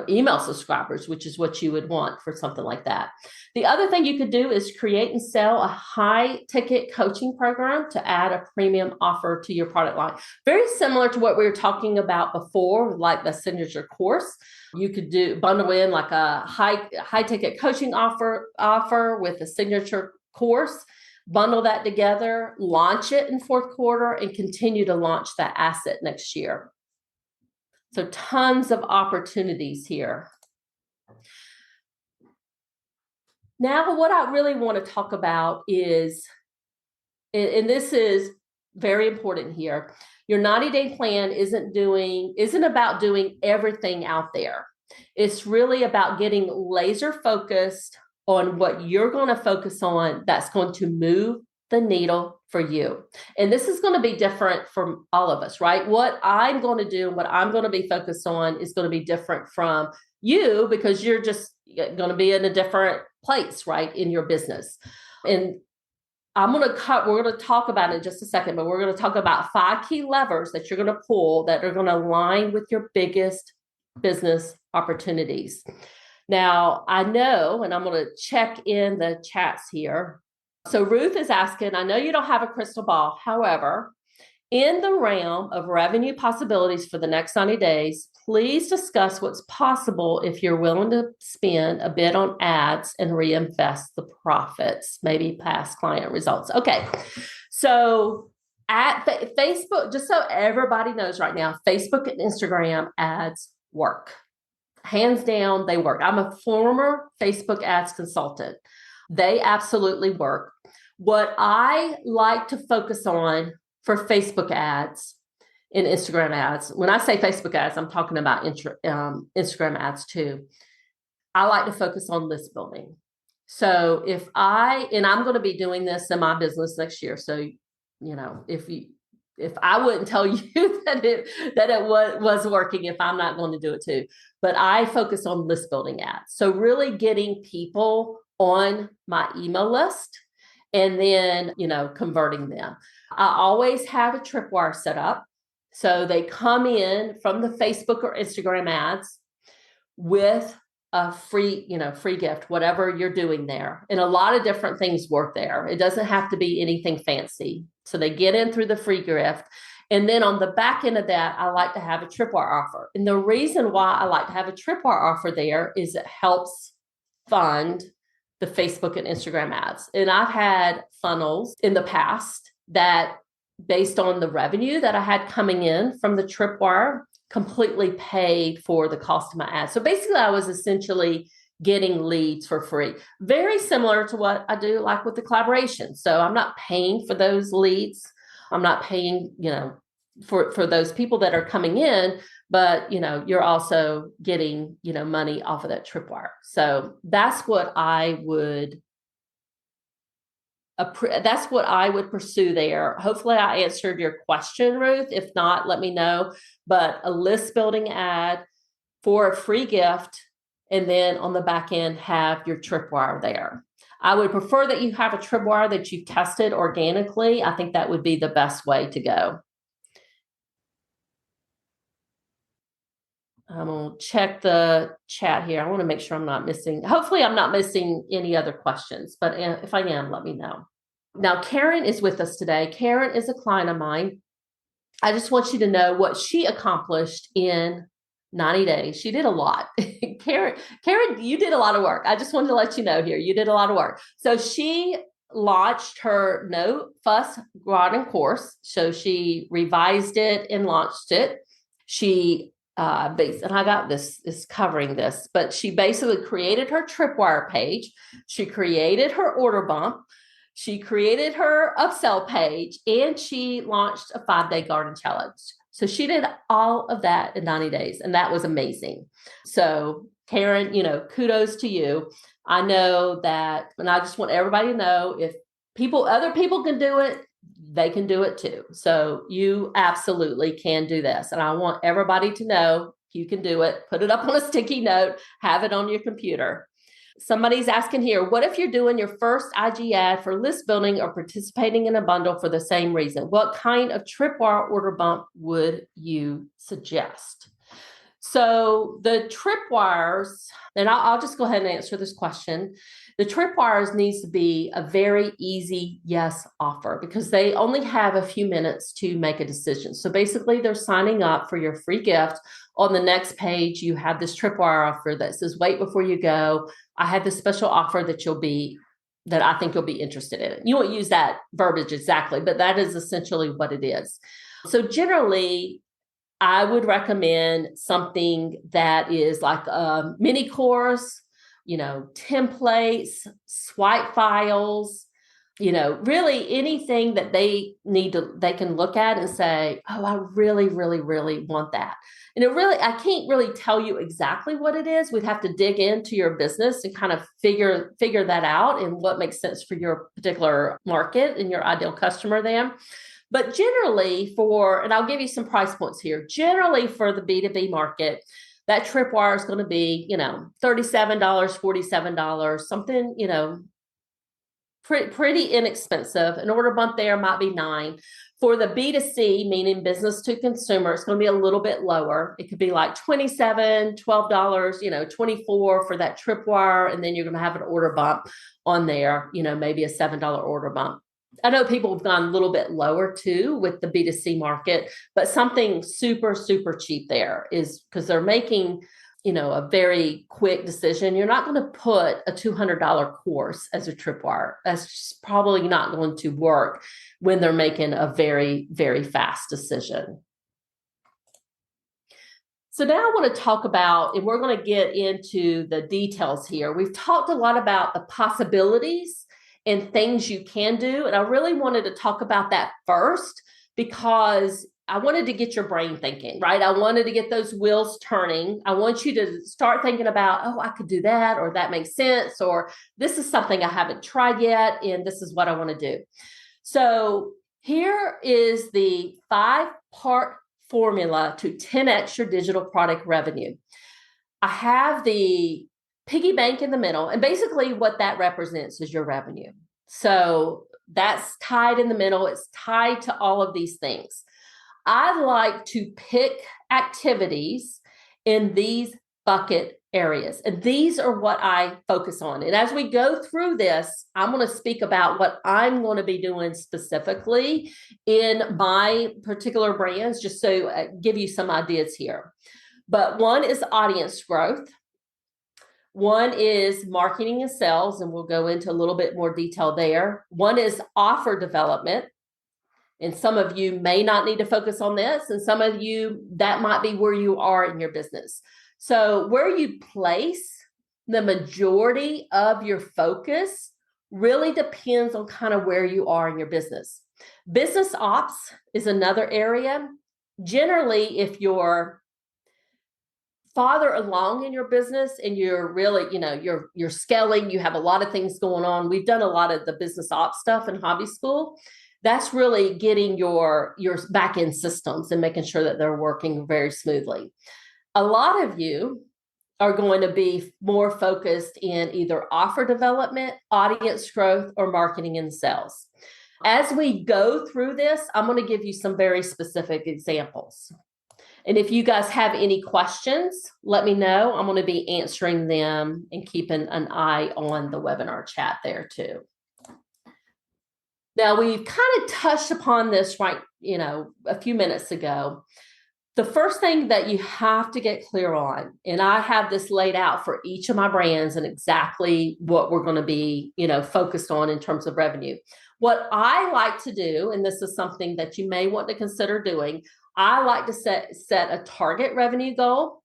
email subscribers, which is what you would want for something like that. The other thing you could do is create and sell a high ticket coaching program to add a premium offer to your product line. Very similar to what we were talking about before, like the signature course. You could bundle in like a high ticket coaching offer with a signature course, bundle that together, launch it in fourth quarter, and continue to launch that asset next year. So tons of opportunities here. Now, what I really want to talk about is, and this is very important here, your 90-day plan isn't about doing everything out there. It's really about getting laser focused on what you're going to focus on that's going to move the needle for you. And this is going to be different from all of us, right? What I'm going to do and what I'm going to be focused on is going to be different from you because you're just going to be in a different place, right, in your business. And we're going to talk about it in just a second, but we're going to talk about 5 key levers that you're going to pull that are going to align with your biggest business opportunities. Now, I know, and I'm going to check in the chats here. So Ruth is asking, I know you don't have a crystal ball. However, in the realm of revenue possibilities for the next 90 days, please discuss what's possible if you're willing to spend a bit on ads and reinvest the profits, maybe past client results. Okay. So at Facebook, just so everybody knows right now, Facebook and Instagram ads work. Hands down, they work. I'm a former Facebook ads consultant. They absolutely work. What I like to focus on for Facebook ads and Instagram ads, when I say Facebook ads, I'm talking about Instagram ads too. I like to focus on list building. So I'm going to be doing this in my business next year. So, if I wouldn't tell you that it was working, if I'm not going to do it too, but I focus on list building ads. So really getting people on my email list and then, converting them. I always have a tripwire set up. So they come in from the Facebook or Instagram ads with a free gift, whatever you're doing there. And a lot of different things work there. It doesn't have to be anything fancy. So they get in through the free gift. And then on the back end of that, I like to have a tripwire offer. And the reason why I like to have a tripwire offer there is it helps fund the Facebook and Instagram ads. And I've had funnels in the past that, based on the revenue that I had coming in from the tripwire, completely paid for the cost of my ads. So basically, I was essentially getting leads for free. Very similar to what I do like with the collaboration. So I'm not paying for those leads. I'm not paying, for those people that are coming in, but, you're also getting, money off of that tripwire. So that's what I would pursue there. Hopefully I answered your question, Ruth. If not, let me know. But a list building ad for a free gift, and then on the back end, have your tripwire there. I would prefer that you have a tripwire that you've tested organically. I think that would be the best way to go. I'm going to check the chat here. I want to make sure I'm not missing. Hopefully I'm not missing any other questions, but if I am, let me know. Now, Karen is with us today. Karen is a client of mine. I just want you to know what she accomplished in 90 days. She did a lot. Karen, you did a lot of work. I just wanted to let you know here, you did a lot of work. So she launched her No Fuss Garden course. So she revised it and launched it. She and I got this is covering this, but she basically created her tripwire page. She created her order bump. She created her upsell page, and she launched a 5-day garden challenge. So she did all of that in 90 days, and that was amazing. So Karen, kudos to you. I know that, and I just want everybody to know, if other people can do it, they can do it too. So you absolutely can do this. And I want everybody to know you can do it. Put it up on a sticky note, have it on your computer. Somebody's asking here, what if you're doing your first IG ad for list building or participating in a bundle for the same reason? What kind of tripwire order bump would you suggest? So the tripwires, and I'll just go ahead and answer this question. The tripwires needs to be a very easy yes offer, because they only have a few minutes to make a decision. So basically they're signing up for your free gift. On the next page, you have this tripwire offer that says, wait before you go. I have this special offer that I think you'll be interested in. You won't use that verbiage exactly, but that is essentially what it is. So generally, I would recommend something that is like a mini course, templates, swipe files, really anything that they can look at and say, oh, I really, really, really want that. And I can't really tell you exactly what it is. We'd have to dig into your business and kind of figure that out and what makes sense for your particular market and your ideal customer then. But generally and I'll give you some price points here, generally for the B2B market, that tripwire is going to be, $37, $47, something, pretty inexpensive. An order bump there might be $9. For the B2C, meaning business to consumer, it's going to be a little bit lower. It could be like $27, $12, $24 for that tripwire. And then you're going to have an order bump on there, maybe a $7 order bump. I know people have gone a little bit lower too with the B2C market, but something super, super cheap there is because they're making, a very quick decision. You're not going to put a $200 course as a tripwire. That's just probably not going to work when they're making a very, very fast decision. So now I want to talk about, and we're going to get into the details here. We've talked a lot about the possibilities and things you can do. And I really wanted to talk about that first because I wanted to get your brain thinking, right? I wanted to get those wheels turning. I want you to start thinking about, oh, I could do that, or that makes sense, or this is something I haven't tried yet, and this is what I want to do. So here is the 5-part formula to 10x your digital product revenue. I have the piggy bank in the middle, and basically what that represents is your revenue. So that's tied in the middle. It's tied to all of these things. I like to pick activities in these bucket areas, and these are what I focus on. And as we go through this, I'm going to speak about what I'm going to be doing specifically in my particular brands, just so give you some ideas here. But one is audience growth. One is marketing and sales, and we'll go into a little bit more detail there. One is offer development. And some of you may not need to focus on this, and some of you, that might be where you are in your business. So where you place the majority of your focus really depends on kind of where you are in your business. Business ops is another area. Generally, if you're farther along in your business and you're really, you're scaling, you have a lot of things going on. We've done a lot of the business ops stuff in hobby school. That's really getting your back-end systems and making sure that they're working very smoothly. A lot of you are going to be more focused in either offer development, audience growth, or marketing and sales. As we go through this, I'm going to give you some very specific examples. And if you guys have any questions, let me know. I'm going to be answering them and keeping an eye on the webinar chat there too. Now, we've kind of touched upon this a few minutes ago. The first thing that you have to get clear on, and I have this laid out for each of my brands and exactly what we're going to be, focused on in terms of revenue. What I like to do, and this is something that you may want to consider doing, I like to set a target revenue goal.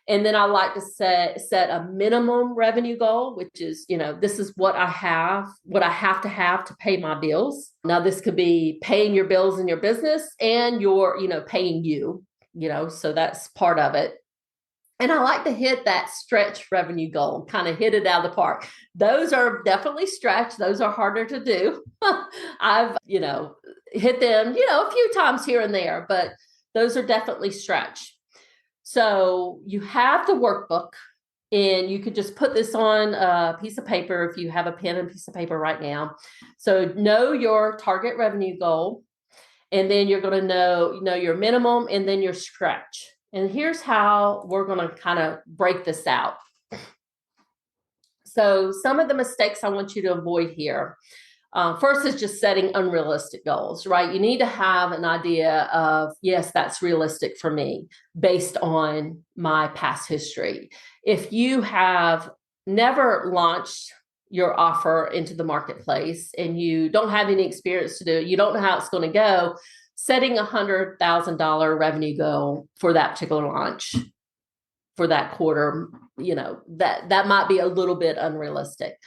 And then I like to set a minimum revenue goal, which is, this is what I have to have to pay my bills. Now, this could be paying your bills in your business and paying you, so that's part of it. And I like to hit that stretch revenue goal, kind of hit it out of the park. Those are definitely stretch. Those are harder to do. I've, hit them, a few times here and there, but those are definitely stretch. So you have the workbook, and you could just put this on a piece of paper if you have a pen and piece of paper right now. So know your target revenue goal, and then you're going to know your minimum and then your stretch. And here's how we're going to kind of break this out. So some of the mistakes I want you to avoid here. First is just setting unrealistic goals, right? You need to have an idea of, yes, that's realistic for me based on my past history. If you have never launched your offer into the marketplace and you don't have any experience to do it, you don't know how it's going to go, setting $100,000 revenue goal for that particular launch for that quarter, that might be a little bit unrealistic.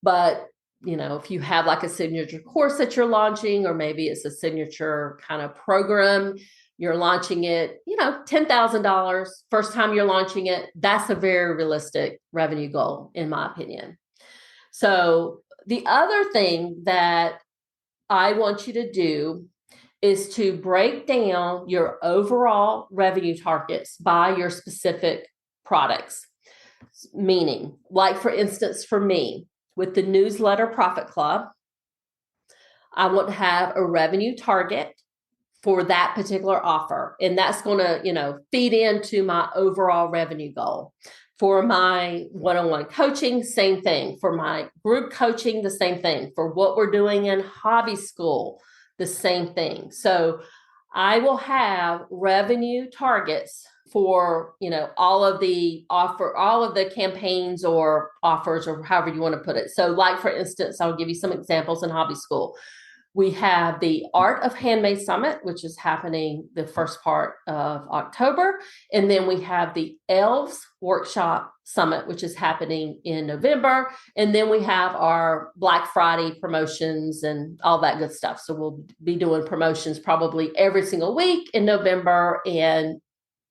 But if you have like a signature course that you're launching, or maybe it's a signature kind of program, you're launching it, $10,000 first time you're launching it, that's a very realistic revenue goal, in my opinion. So the other thing that I want you to do is to break down your overall revenue targets by your specific products. Meaning, like for instance, for me, with the newsletter Profit Club, I want to have a revenue target for that particular offer. And that's going to, feed into my overall revenue goal. For my one-on-one coaching, same thing. For my group coaching, the same thing. For what we're doing in hobby school, the same thing. So I will have revenue targets for, all of the campaigns or offers, or however you want to put it. So like, for instance, I'll give you some examples in hobby school. We have the Art of Handmade Summit, which is happening the first part of October. And then we have the Elves Workshop Summit, which is happening in November. And then we have our Black Friday promotions and all that good stuff. So we'll be doing promotions probably every single week in November, and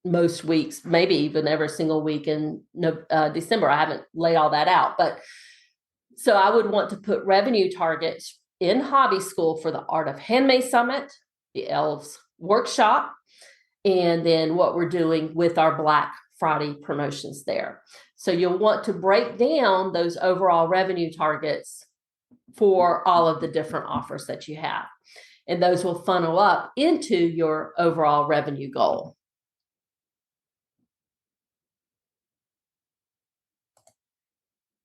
most weeks, maybe even every single week in December. I haven't laid all that out. But so I would want to put revenue targets in hobby school for the Art of Handmade Summit, the Elves Workshop, and then what we're doing with our Black Friday promotions there. So you'll want to break down those overall revenue targets for all of the different offers that you have. And those will funnel up into your overall revenue goal.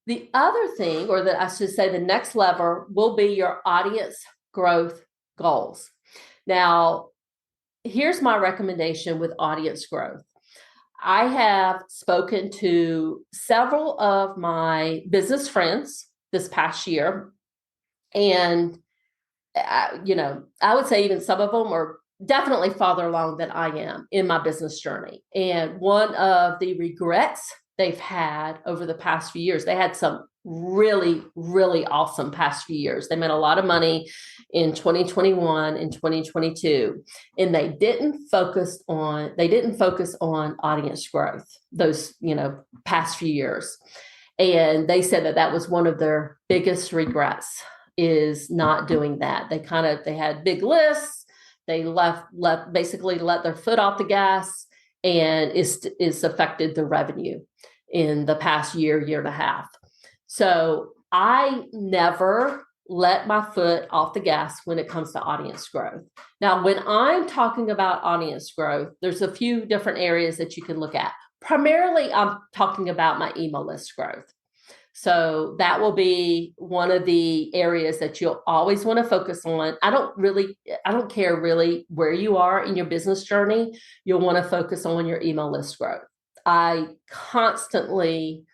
The other thing, or I should say the next lever, will be your audience growth goals. Now, here's my recommendation with audience growth. I have spoken to several of my business friends this past year, and I would say even some of them are definitely farther along than I am in my business journey. And one of the regrets they've had over the past few years, they had some really, really awesome past few years. They made a lot of money in 2021 and 2022, and they didn't focus on audience growth those, past few years. And they said that was one of their biggest regrets, is not doing that. They had big lists. They basically let their foot off the gas, and it's affected the revenue in the past year and a half. So I never let my foot off the gas when it comes to audience growth. Now, when I'm talking about audience growth, there's a few different areas that you can look at. Primarily, I'm talking about my email list growth. So that will be one of the areas that you'll always want to focus on. I don't care really where you are in your business journey. You'll want to focus on your email list growth. I constantly,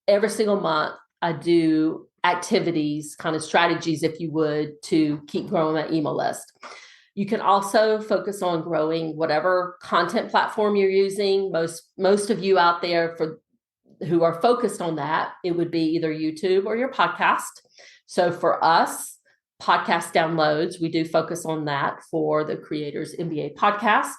every single month, I do activities, kind of strategies, if you would, to keep growing my email list. You can also focus on growing whatever content platform you're using. Most of you out there who are focused on that, it would be either YouTube or your podcast. So for us, podcast downloads, we do focus on that for the Creators MBA podcast.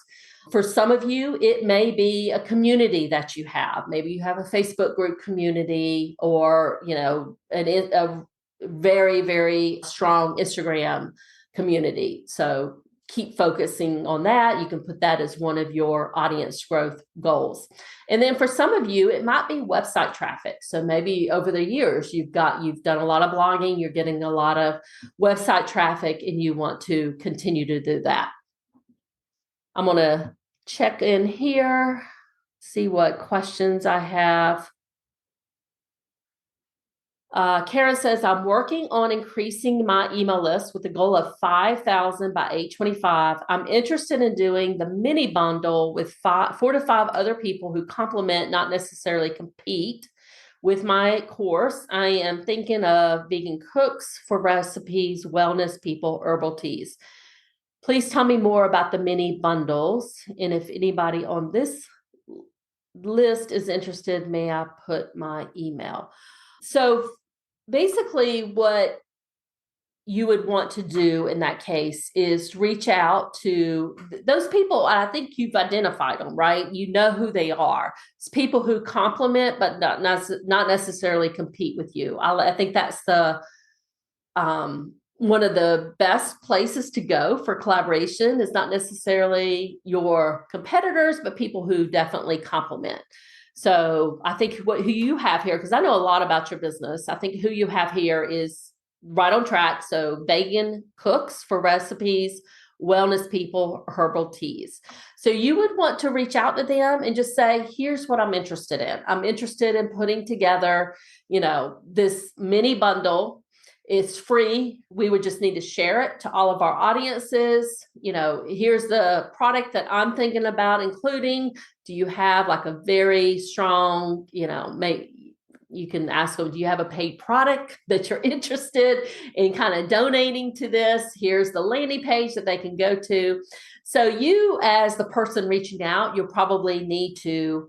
For some of you, it may be a community that you have. Maybe you have a Facebook group community, or, a very, very strong Instagram community. So keep focusing on that. You can put that as one of your audience growth goals. And then for some of you, it might be website traffic. So maybe over the years, you've done a lot of blogging, you're getting a lot of website traffic, and you want to continue to do that. I'm going to check in here, see what questions I have. Karen says, I'm working on increasing my email list with a goal of 5,000 by 8/25. I'm interested in doing the mini bundle with 4 to 5 other people who complement, not necessarily compete, with my course. I am thinking of vegan cooks for recipes, wellness people, herbal teas. Please tell me more about the mini bundles. And if anybody on this list is interested, may I put my email? So basically what you would want to do in that case is reach out to those people. I think you've identified them, right? You know who they are. It's people who complement, but not necessarily compete with you. I think that's the one of the best places to go for collaboration is not necessarily your competitors, but people who definitely complement. So I think who you have here, because I know a lot about your business, I think who you have here is right on track. So vegan cooks for recipes, wellness people, herbal teas. So you would want to reach out to them and just say, here's what I'm interested in. I'm interested in putting together, this mini bundle. It's free. We would just need to share it to all of our audiences. Here's the product that I'm thinking about including. Do you have like a very strong, you can ask them, do you have a paid product that you're interested in kind of donating to this? Here's the landing page that they can go to. So you, as the person reaching out, you'll probably need to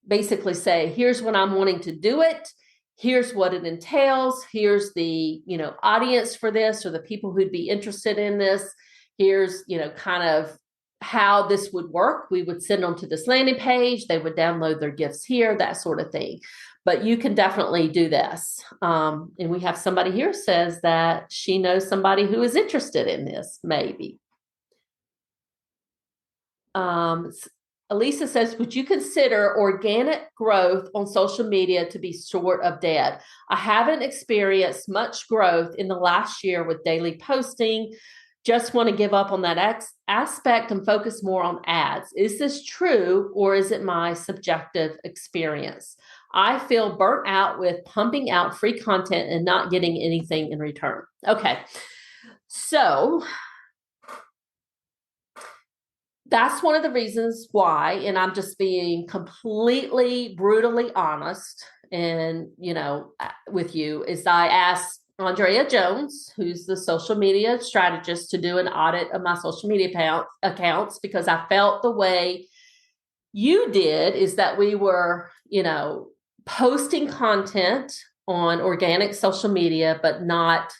basically say, here's when I'm wanting to do it. Here's what it entails. Here's the, audience for this or the people who'd be interested in this. Here's, kind of how this would work. We would send them to this landing page. They would download their gifts here, that sort of thing. But you can definitely do this. And we have somebody here says that she knows somebody who is interested in this, maybe. Elisa says, would you consider organic growth on social media to be short of dead? I haven't experienced much growth in the last year with daily posting. Just want to give up on that aspect and focus more on ads. Is this true or is it my subjective experience? I feel burnt out with pumping out free content and not getting anything in return. Okay. So that's one of the reasons why, and I'm just being completely brutally honest and, with you, is I asked Andrea Jones, who's the social media strategist, to do an audit of my social media accounts because I felt the way you did is that we were, posting content on organic social media, but not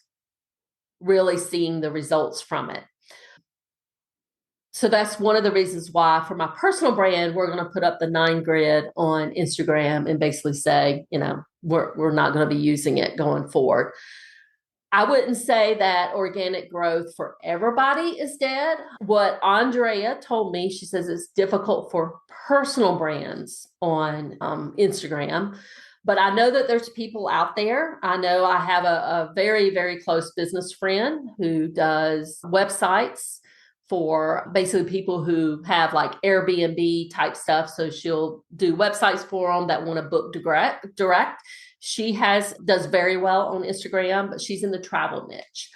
really seeing the results from it. So that's one of the reasons why for my personal brand, we're going to put up the 9 grid on Instagram and basically say, we're not going to be using it going forward. I wouldn't say that organic growth for everybody is dead. What Andrea told me, she says it's difficult for personal brands on Instagram. But I know that there's people out there. I know I have a very, very close business friend who does websites for basically people who have like Airbnb type stuff. So she'll do websites for them that want to book direct. She does very well on Instagram, but she's in the travel niche.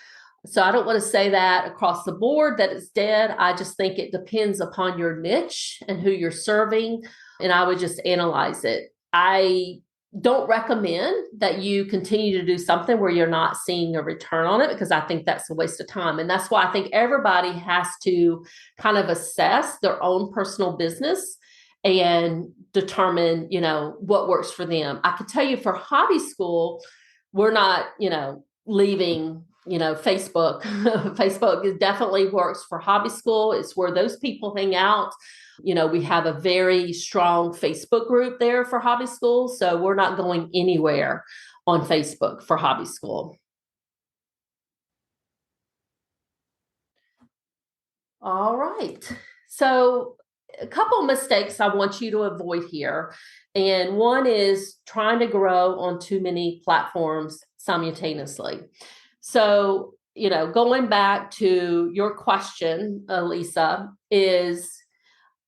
So I don't want to say that across the board that it's dead. I just think it depends upon your niche and who you're serving. And I would just analyze it. I don't recommend that you continue to do something where you're not seeing a return on it because I think that's a waste of time. And that's why I think everybody has to kind of assess their own personal business and determine, what works for them. I could tell you for hobby school, we're not, leaving, Facebook. Facebook definitely works for hobby school. It's where those people hang out. We have a very strong Facebook group there for hobby school. So we're not going anywhere on Facebook for hobby school. All right. So a couple of mistakes I want you to avoid here. And one is trying to grow on too many platforms simultaneously. So, going back to your question, Lisa, is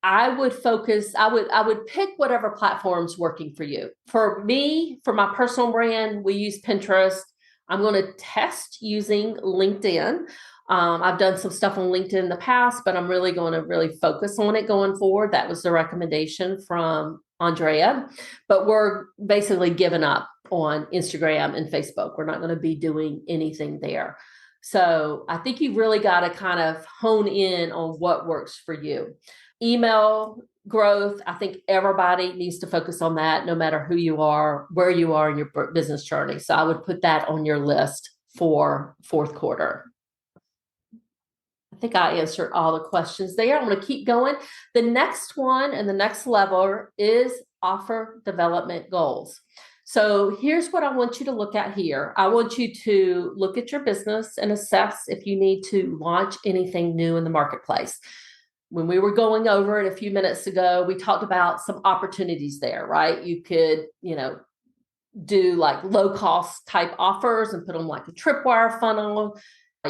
I would pick whatever platform's working for you. For me, for my personal brand, we use Pinterest. I'm going to test using LinkedIn. I've done some stuff on LinkedIn in the past, but I'm really going to really focus on it going forward. That was the recommendation from Andrea, but we're basically giving up on Instagram and Facebook. We're not going to be doing anything there. So I think you've really got to kind of hone in on what works for you. Email growth, I think everybody needs to focus on that no matter who you are, where you are in your business journey. So I would put that on your list for fourth quarter. I think I answered all the questions there. I'm going to keep going. The next one and the next level is offer development goals. So here's what I want you to look at here. I want you to look at your business and assess if you need to launch anything new in the marketplace. When we were going over it a few minutes ago, we talked about some opportunities there, right? You could, do like low cost type offers and put them like a tripwire funnel.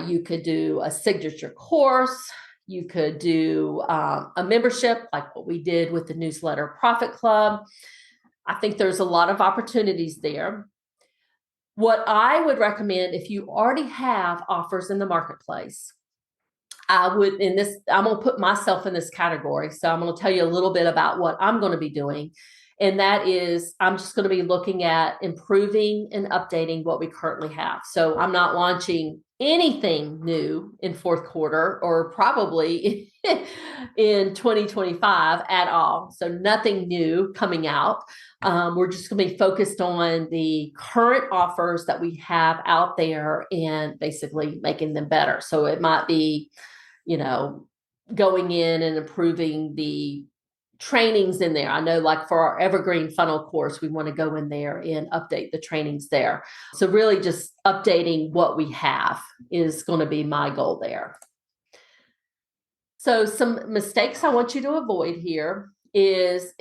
You could do a signature course. You could do a membership like what we did with the newsletter Profit Club. I think there's a lot of opportunities there. What I would recommend if you already have offers in the marketplace, I'm going to put myself in this category. So I'm going to tell you a little bit about what I'm going to be doing. And that is, I'm just going to be looking at improving and updating what we currently have. So I'm not launching anything new in fourth quarter or probably in 2025 at all. So nothing new coming out. We're just going to be focused on the current offers that we have out there and basically making them better. So it might be, going in and improving the trainings in there. I know like for our evergreen funnel course, we want to go in there and update the trainings there. So really just updating what we have is going to be my goal there. So some mistakes I want you to avoid here is,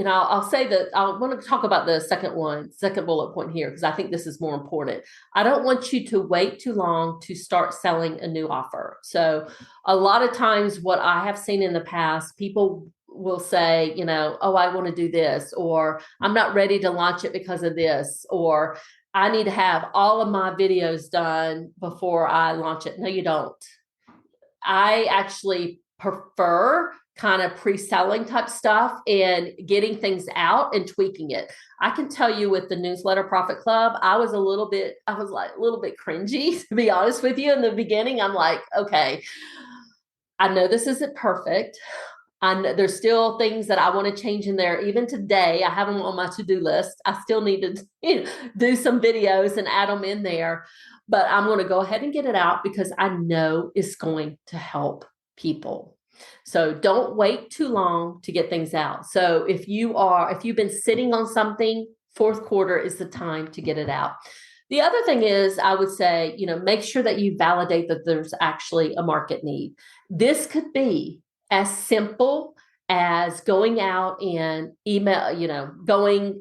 I'll say that I want to talk about the second bullet point here, because I think this is more important. I don't want you to wait too long to start selling a new offer. So a lot of times what I have seen in the past, people will say, oh, I want to do this, or I'm not ready to launch it because of this, or I need to have all of my videos done before I launch it. No, you don't. I actually prefer kind of pre-selling type stuff and getting things out and tweaking it. I can tell you with the newsletter Profit Club, I was a little bit cringy, to be honest with you. In the beginning, I'm like, okay, I know this isn't perfect. There's still things that I want to change in there. Even today, I have them on my to-do list. I still need to do some videos and add them in there. But I'm going to go ahead and get it out because I know it's going to help people. So don't wait too long to get things out. So if you've been sitting on something, fourth quarter is the time to get it out. The other thing is, I would say, make sure that you validate that there's actually a market need. This could be as simple as going out and emailing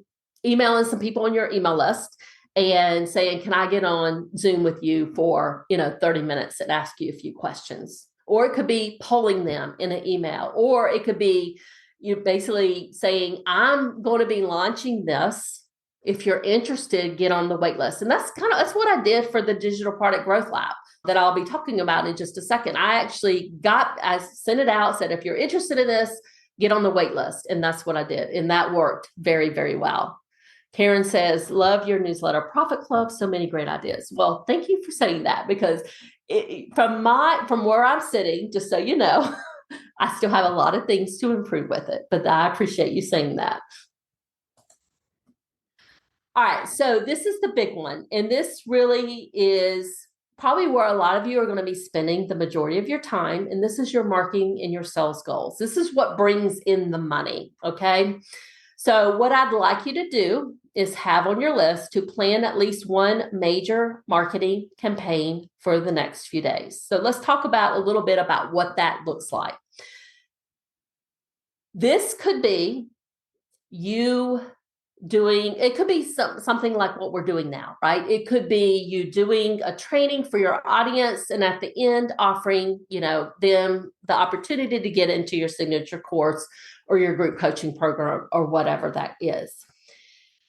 some people on your email list and saying, can I get on Zoom with you for, 30 minutes and ask you a few questions? Or it could be polling them in an email, or it could be you basically saying, I'm going to be launching this. If you're interested, get on the wait list. And that's what I did for the Digital Product Growth Lab that I'll be talking about in just a second. I sent it out, said, if you're interested in this, get on the wait list. And that's what I did. And that worked very, very well. Karen says, love your newsletter Profit Club. So many great ideas. Well, thank you for saying that, because from where I'm sitting, just so you know, I still have a lot of things to improve with it, but I appreciate you saying that. All right. So this is the big one. And this really is probably where a lot of you are going to be spending the majority of your time. And this is your marketing and your sales goals. This is what brings in the money. Okay. So what I'd like you to do is have on your list to plan at least one major marketing campaign for the next few days. So let's talk about a little bit about what that looks like. This could be it could be something like what we're doing now, right? It could be you doing a training for your audience and at the end offering, them the opportunity to get into your signature course or your group coaching program or whatever that is.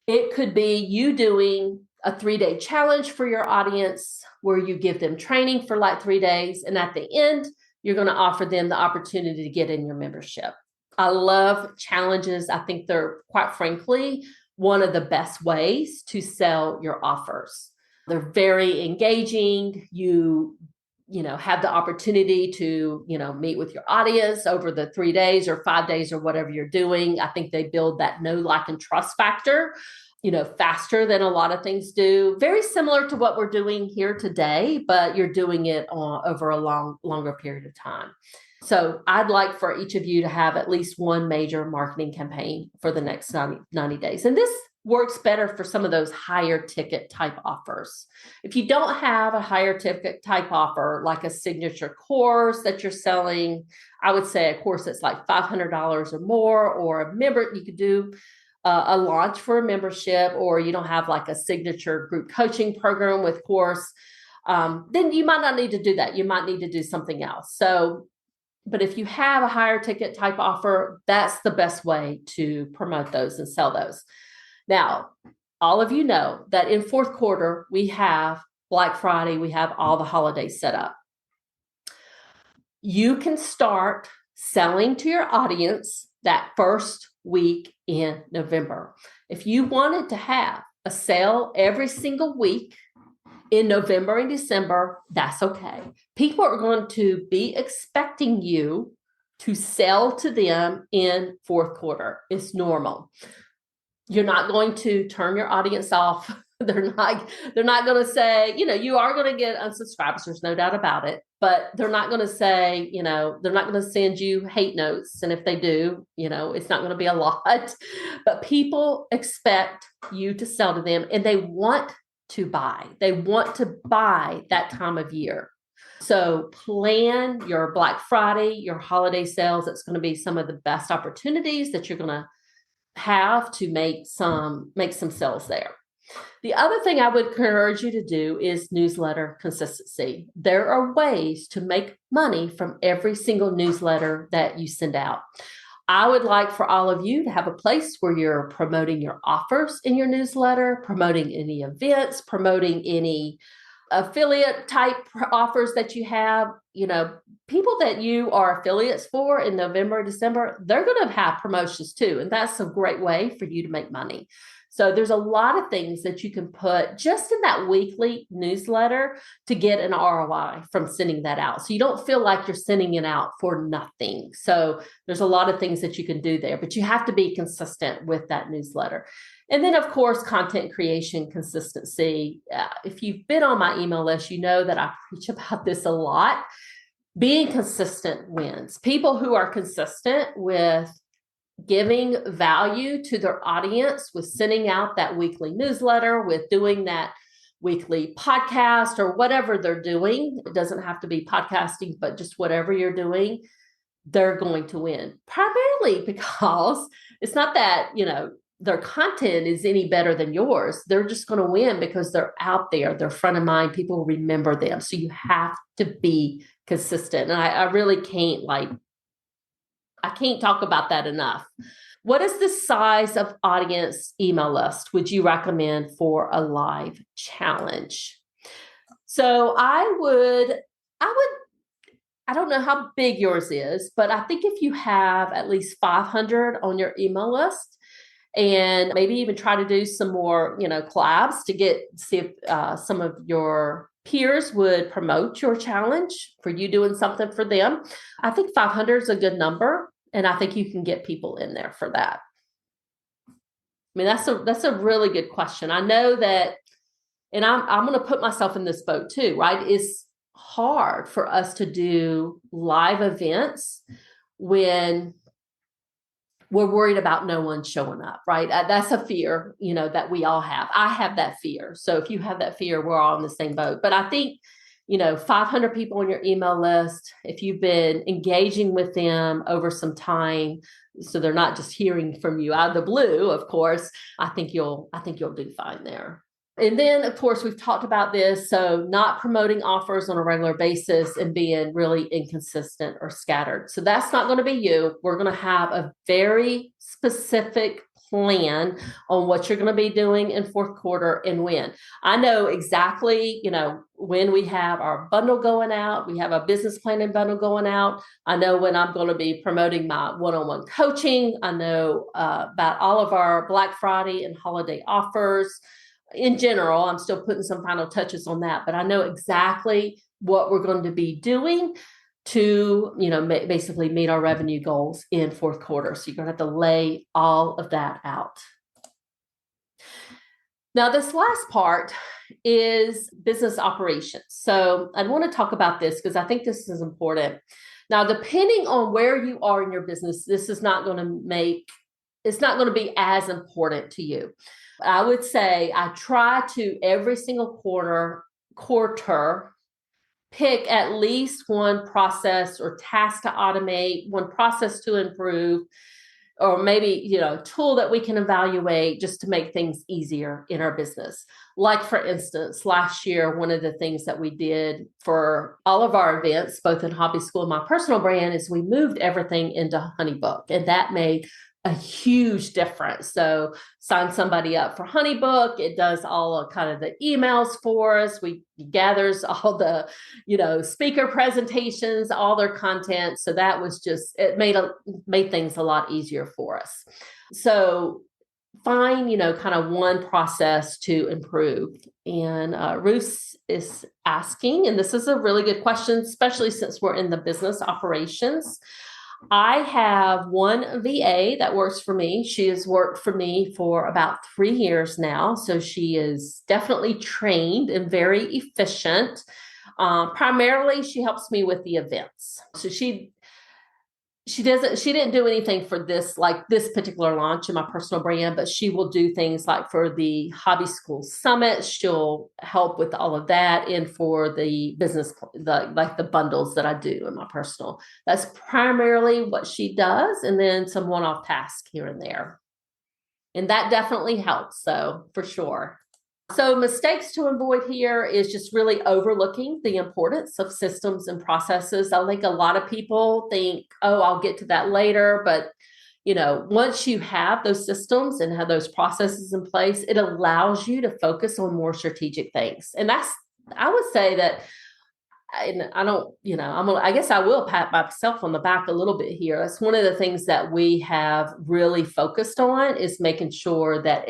It could be you doing a 3-day challenge for your audience where you give them training for like 3 days. And at the end, you're going to offer them the opportunity to get in your membership. I love challenges. I think they're, quite frankly, one of the best ways to sell your offers. They're very engaging. You have the opportunity to, meet with your audience over the 3 days or 5 days or whatever you're doing. I think they build that know, like, and trust factor faster than a lot of things do. Very similar to what we're doing here today, but you're doing it over a longer period of time. So I'd like for each of you to have at least one major marketing campaign for the next 90 days. And this works better for some of those higher ticket type offers. If you don't have a higher ticket type offer, like a signature course that you're selling, I would say a course that's like $500 or more, or a member, you could do a launch for a membership, or you don't have like a signature group coaching program with course, then you might not need to do that. You might need to do something else. But if you have a higher ticket type offer, that's the best way to promote those and sell those. Now, all of you know that in fourth quarter, we have Black Friday, we have all the holidays set up. You can start selling to your audience that first week in November. If you wanted to have a sale every single week in November and December, that's okay. People are going to be expecting you to sell to them in fourth quarter. It's normal. You're not going to turn your audience off. They're not going to say, you are going to get unsubscribers. There's no doubt about it. But they're not going to say, they're not going to send you hate notes. And if they do, it's not going to be a lot. But people expect you to sell to them, and they want to buy. They want to buy that time of year. So plan your Black Friday, your holiday sales. It's going to be some of the best opportunities that you're going to have to make some sales there. The other thing I would encourage you to do is newsletter consistency. There are ways to make money from every single newsletter that you send out. I would like for all of you to have a place where you're promoting your offers in your newsletter, promoting any events, promoting any affiliate type offers that you have. People that you are affiliates for in November, December, they're going to have promotions too. And that's a great way for you to make money. So there's a lot of things that you can put just in that weekly newsletter to get an ROI from sending that out. So you don't feel like you're sending it out for nothing. So there's a lot of things that you can do there, but you have to be consistent with that newsletter. And then, of course, content creation consistency. If you've been on my email list, you know that I preach about this a lot. Being consistent wins. People who are consistent with giving value to their audience, with sending out that weekly newsletter, with doing that weekly podcast or whatever they're doing. It doesn't have to be podcasting, but just whatever you're doing, they're going to win. Primarily because it's not that, their content is any better than yours. They're just going to win because they're out there. They're front of mind. People remember them. So you have to be consistent. And I really can't I can't talk about that enough. What is the size of audience email list would you recommend for a live challenge? So I don't know how big yours is, but I think if you have at least 500 on your email list, and maybe even try to do some more, collabs to see if some of your peers would promote your challenge for you doing something for them. I think 500 is a good number, and I think you can get people in there for that. I mean, that's a really good question. I know that, and I'm going to put myself in this boat too, right? It's hard for us to do live events when we're worried about no one showing up, right? That's a fear, that we all have. I have that fear. So if you have that fear, we're all in the same boat. But I think, 500 people on your email list, if you've been engaging with them over some time, so they're not just hearing from you out of the blue, of course, I think you'll do fine there. And then, of course, we've talked about this. So not promoting offers on a regular basis and being really inconsistent or scattered. So that's not going to be you. We're going to have a very specific plan on what you're going to be doing in fourth quarter and when. I know exactly, when we have our bundle going out. We have a business planning bundle going out. I know when I'm going to be promoting my one-on-one coaching. I know about all of our Black Friday and holiday offers. In general, I'm still putting some final touches on that, but I know exactly what we're going to be doing to, basically meet our revenue goals in fourth quarter. So you're going to have to lay all of that out. Now, this last part is business operations. So I want to talk about this because I think this is important. Now, depending on where you are in your business, this is not going to it's not going to be as important to you. I would say I try to every single quarter pick at least one process or task to automate, one process to improve, or maybe tool that we can evaluate just to make things easier in our business. Like, for instance, last year, one of the things that we did for all of our events, both in Hobby School and my personal brand, is we moved everything into HoneyBook, and that made a huge difference. So sign somebody up for HoneyBook. It does all of kind of the emails for us. We gathers all the, speaker presentations, all their content. So that was just, it made things a lot easier for us. So find, kind of one process to improve. And Ruth is asking, and this is a really good question, especially since we're in the business operations. I have one VA that works for me. She has worked for me for about 3 years now. So she is definitely trained and very efficient. Primarily, she helps me with the events. So she didn't do anything for this, like this particular launch in my personal brand, but she will do things like for the Hobby School Summit. She'll help with all of that. And for the business, the bundles that I do in my personal, that's primarily what she does. And then some one-off tasks here and there. And that definitely helps. So for sure. So mistakes to avoid here is just really overlooking the importance of systems and processes. I think a lot of people think, oh, I'll get to that later. But, once you have those systems and have those processes in place, it allows you to focus on more strategic things. And I would say that, and I don't, I guess I will pat myself on the back a little bit here. That's one of the things that we have really focused on, is making sure that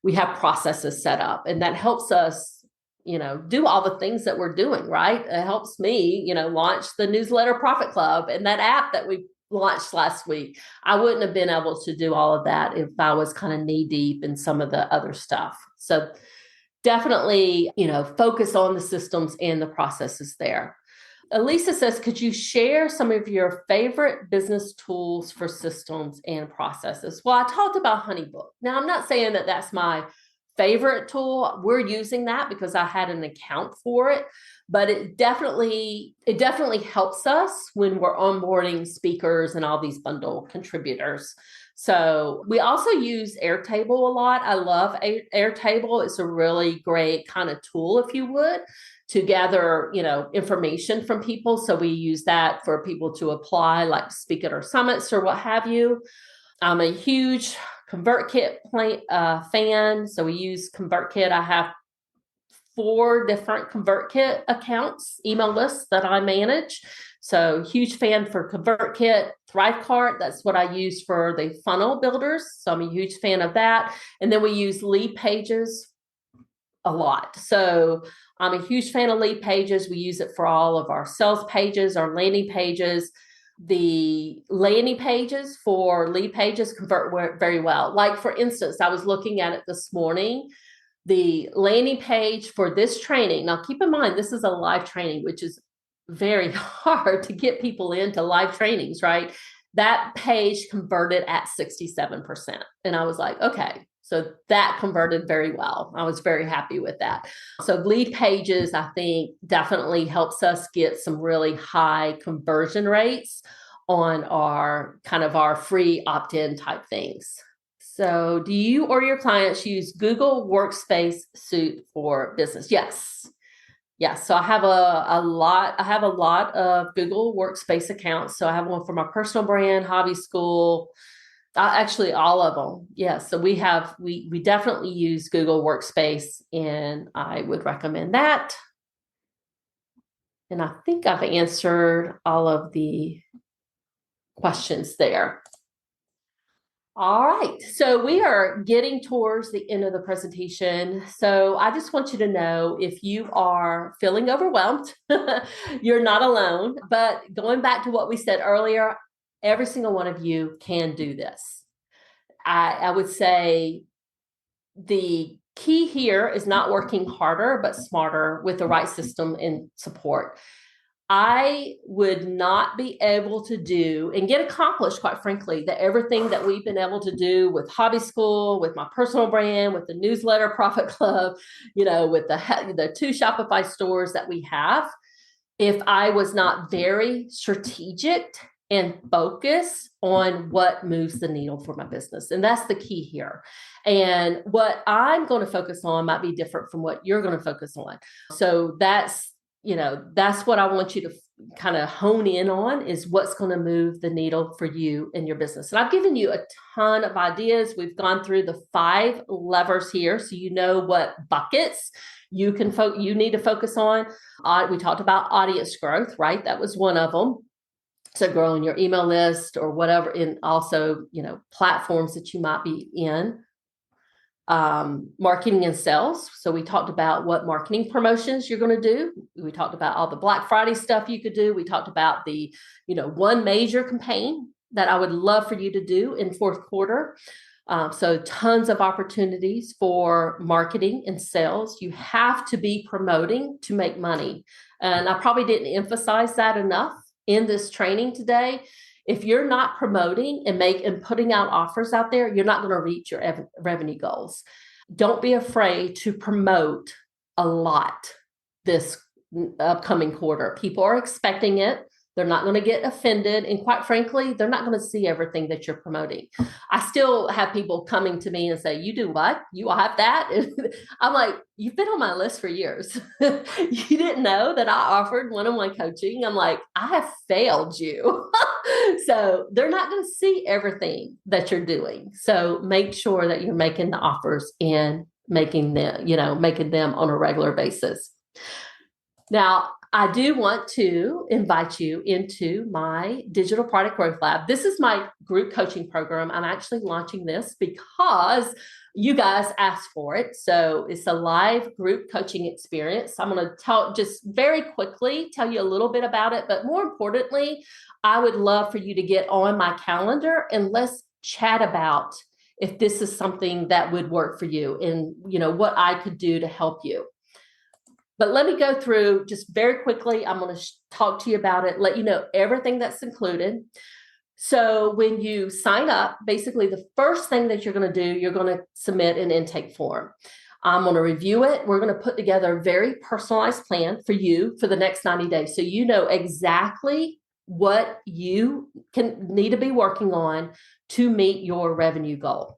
we have processes set up, and that helps us, do all the things that we're doing, right? It helps me, launch the newsletter Profit Club and that app that we launched last week. I wouldn't have been able to do all of that if I was kind of knee deep in some of the other stuff. So definitely, focus on the systems and the processes there. Elisa says, could you share some of your favorite business tools for systems and processes? Well, I talked about HoneyBook. Now, I'm not saying that that's my favorite tool. We're using that because I had an account for it, but it definitely helps us when we're onboarding speakers and all these bundle contributors. So we also use Airtable a lot. I love Airtable. It's a really great kind of tool, if you would, to gather, information from people. So we use that for people to apply, like speak at our summits or what have you. I'm a huge ConvertKit fan. So we use ConvertKit. I have 4 different ConvertKit accounts, email lists that I manage. So huge fan for ConvertKit. Thrivecart, that's what I use for the funnel builders. So I'm a huge fan of that. And then we use Lead Pages a lot. So I'm a huge fan of Lead Pages. We use it for all of our sales pages, our landing pages. The landing pages for Lead Pages convert very well. Like, for instance, I was looking at it this morning. The landing page for this training, now keep in mind, this is a live training, which is very hard to get people into live trainings, right? That page converted at 67%. And I was like, okay, so that converted very well. I was very happy with that. So Lead Pages, I think, definitely helps us get some really high conversion rates on our free opt-in type things. So do you or your clients use Google Workspace Suite for business? Yes. So I have a lot of Google Workspace accounts. So I have one for my personal brand, Hobby School, actually all of them. So we definitely use Google Workspace, and I would recommend that. And I think I've answered all of the questions there. All right, so we are getting towards the end of the presentation. So I just want you to know, if you are feeling overwhelmed, you're not alone. But going back to what we said earlier, every single one of you can do this. I would say the key here is not working harder, but smarter with the right system and support. I would not be able to do and get accomplished, quite frankly, that everything that we've been able to do with Hobby School, with my personal brand, with the newsletter Profit Club, with the 2 Shopify stores that we have, if I was not very strategic and focused on what moves the needle for my business. And that's the key here. And what I'm going to focus on might be different from what you're going to focus on. So that's what I want you to kind of hone in on, is what's going to move the needle for you and your business. And I've given you a ton of ideas. We've gone through the 5 levers here, so you know what buckets you need to focus on. We talked about audience growth, right? That was one of them. So growing your email list or whatever, and also, platforms that you might be in. Marketing and sales. So we talked about what marketing promotions you're going to do. We talked about all the Black Friday stuff you could do. We talked about the, one major campaign that I would love for you to do in 4th quarter. So tons of opportunities for marketing and sales. You have to be promoting to make money. And I probably didn't emphasize that enough in this training today. If you're not promoting and putting out offers out there, you're not going to reach your revenue goals. Don't be afraid to promote a lot this upcoming quarter. People are expecting it. They're not going to get offended. And quite frankly, they're not going to see everything that you're promoting. I still have people coming to me and say, you do what? You have that? And I'm like, you've been on my list for years. You didn't know that I offered one-on-one coaching. I'm like, I have failed you. So they're not going to see everything that you're doing. So make sure that you're making the offers and making them on a regular basis. Now, I do want to invite you into my Digital Product Growth Lab. This is my group coaching program. I'm actually launching this because you guys asked for it. So it's a live group coaching experience. I'm going to just very quickly tell you a little bit about it. But more importantly, I would love for you to get on my calendar and let's chat about if this is something that would work for you and, what I could do to help you. But let me go through just very quickly. I'm going to talk to you about it, let you know everything that's included. So when you sign up, basically the first thing that you're going to do, you're going to submit an intake form. I'm going to review it. We're going to put together a very personalized plan for you for the next 90 days. So you know exactly what you need to be working on to meet your revenue goal.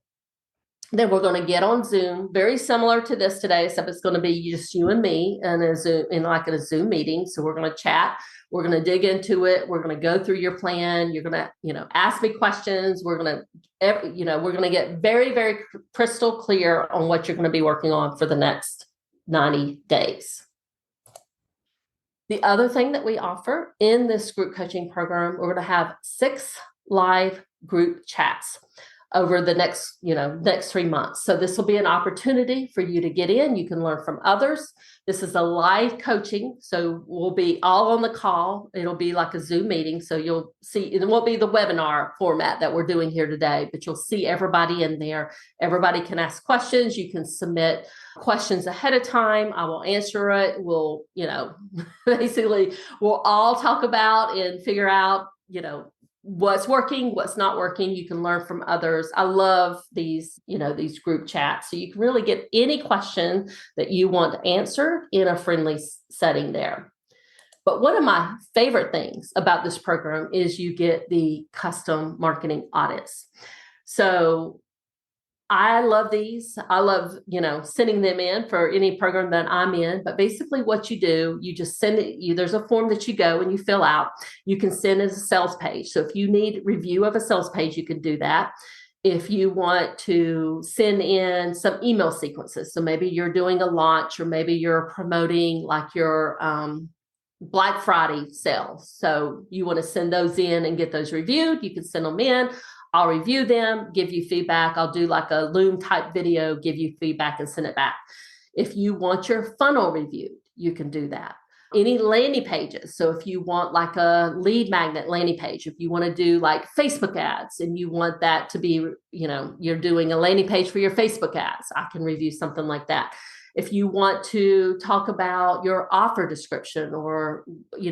Then we're going to get on Zoom, very similar to this today, except it's going to be just you and me in a Zoom meeting. So we're going to chat. We're going to dig into it. We're going to go through your plan. You're going to, ask me questions. We're going to get very, very crystal clear on what you're going to be working on for the next 90 days. The other thing that we offer in this group coaching program, we're going to have 6 live group chats over the next 3 months. So this will be an opportunity for you to get in. You can learn from others. This is a live coaching. So we'll be all on the call. It'll be like a Zoom meeting. So you'll see, it won't be the webinar format that we're doing here today, but you'll see everybody in there. Everybody can ask questions. You can submit questions ahead of time. I will answer it. We'll, basically we'll all talk about and figure out, what's working, what's not working. You can learn from others. I love these group chats. So you can really get any question that you want answered in a friendly setting there. But one of my favorite things about this program is you get the custom marketing audits. So I love these. I love, sending them in for any program that I'm in. But basically what you do, you just send it. There's a form that you go and you fill out. You can send as a sales page. So if you need review of a sales page, you can do that. If you want to send in some email sequences, so maybe you're doing a launch or maybe you're promoting like your Black Friday sales. So you want to send those in and get those reviewed. You can send them in. I'll review them, give you feedback. I'll do like a Loom type video, give you feedback and send it back. If you want your funnel reviewed, you can do that. Any landing pages. So if you want like a lead magnet landing page, if you want to do like Facebook ads and you want that to be, you're doing a landing page for your Facebook ads, I can review something like that. If you want to talk about your offer description or,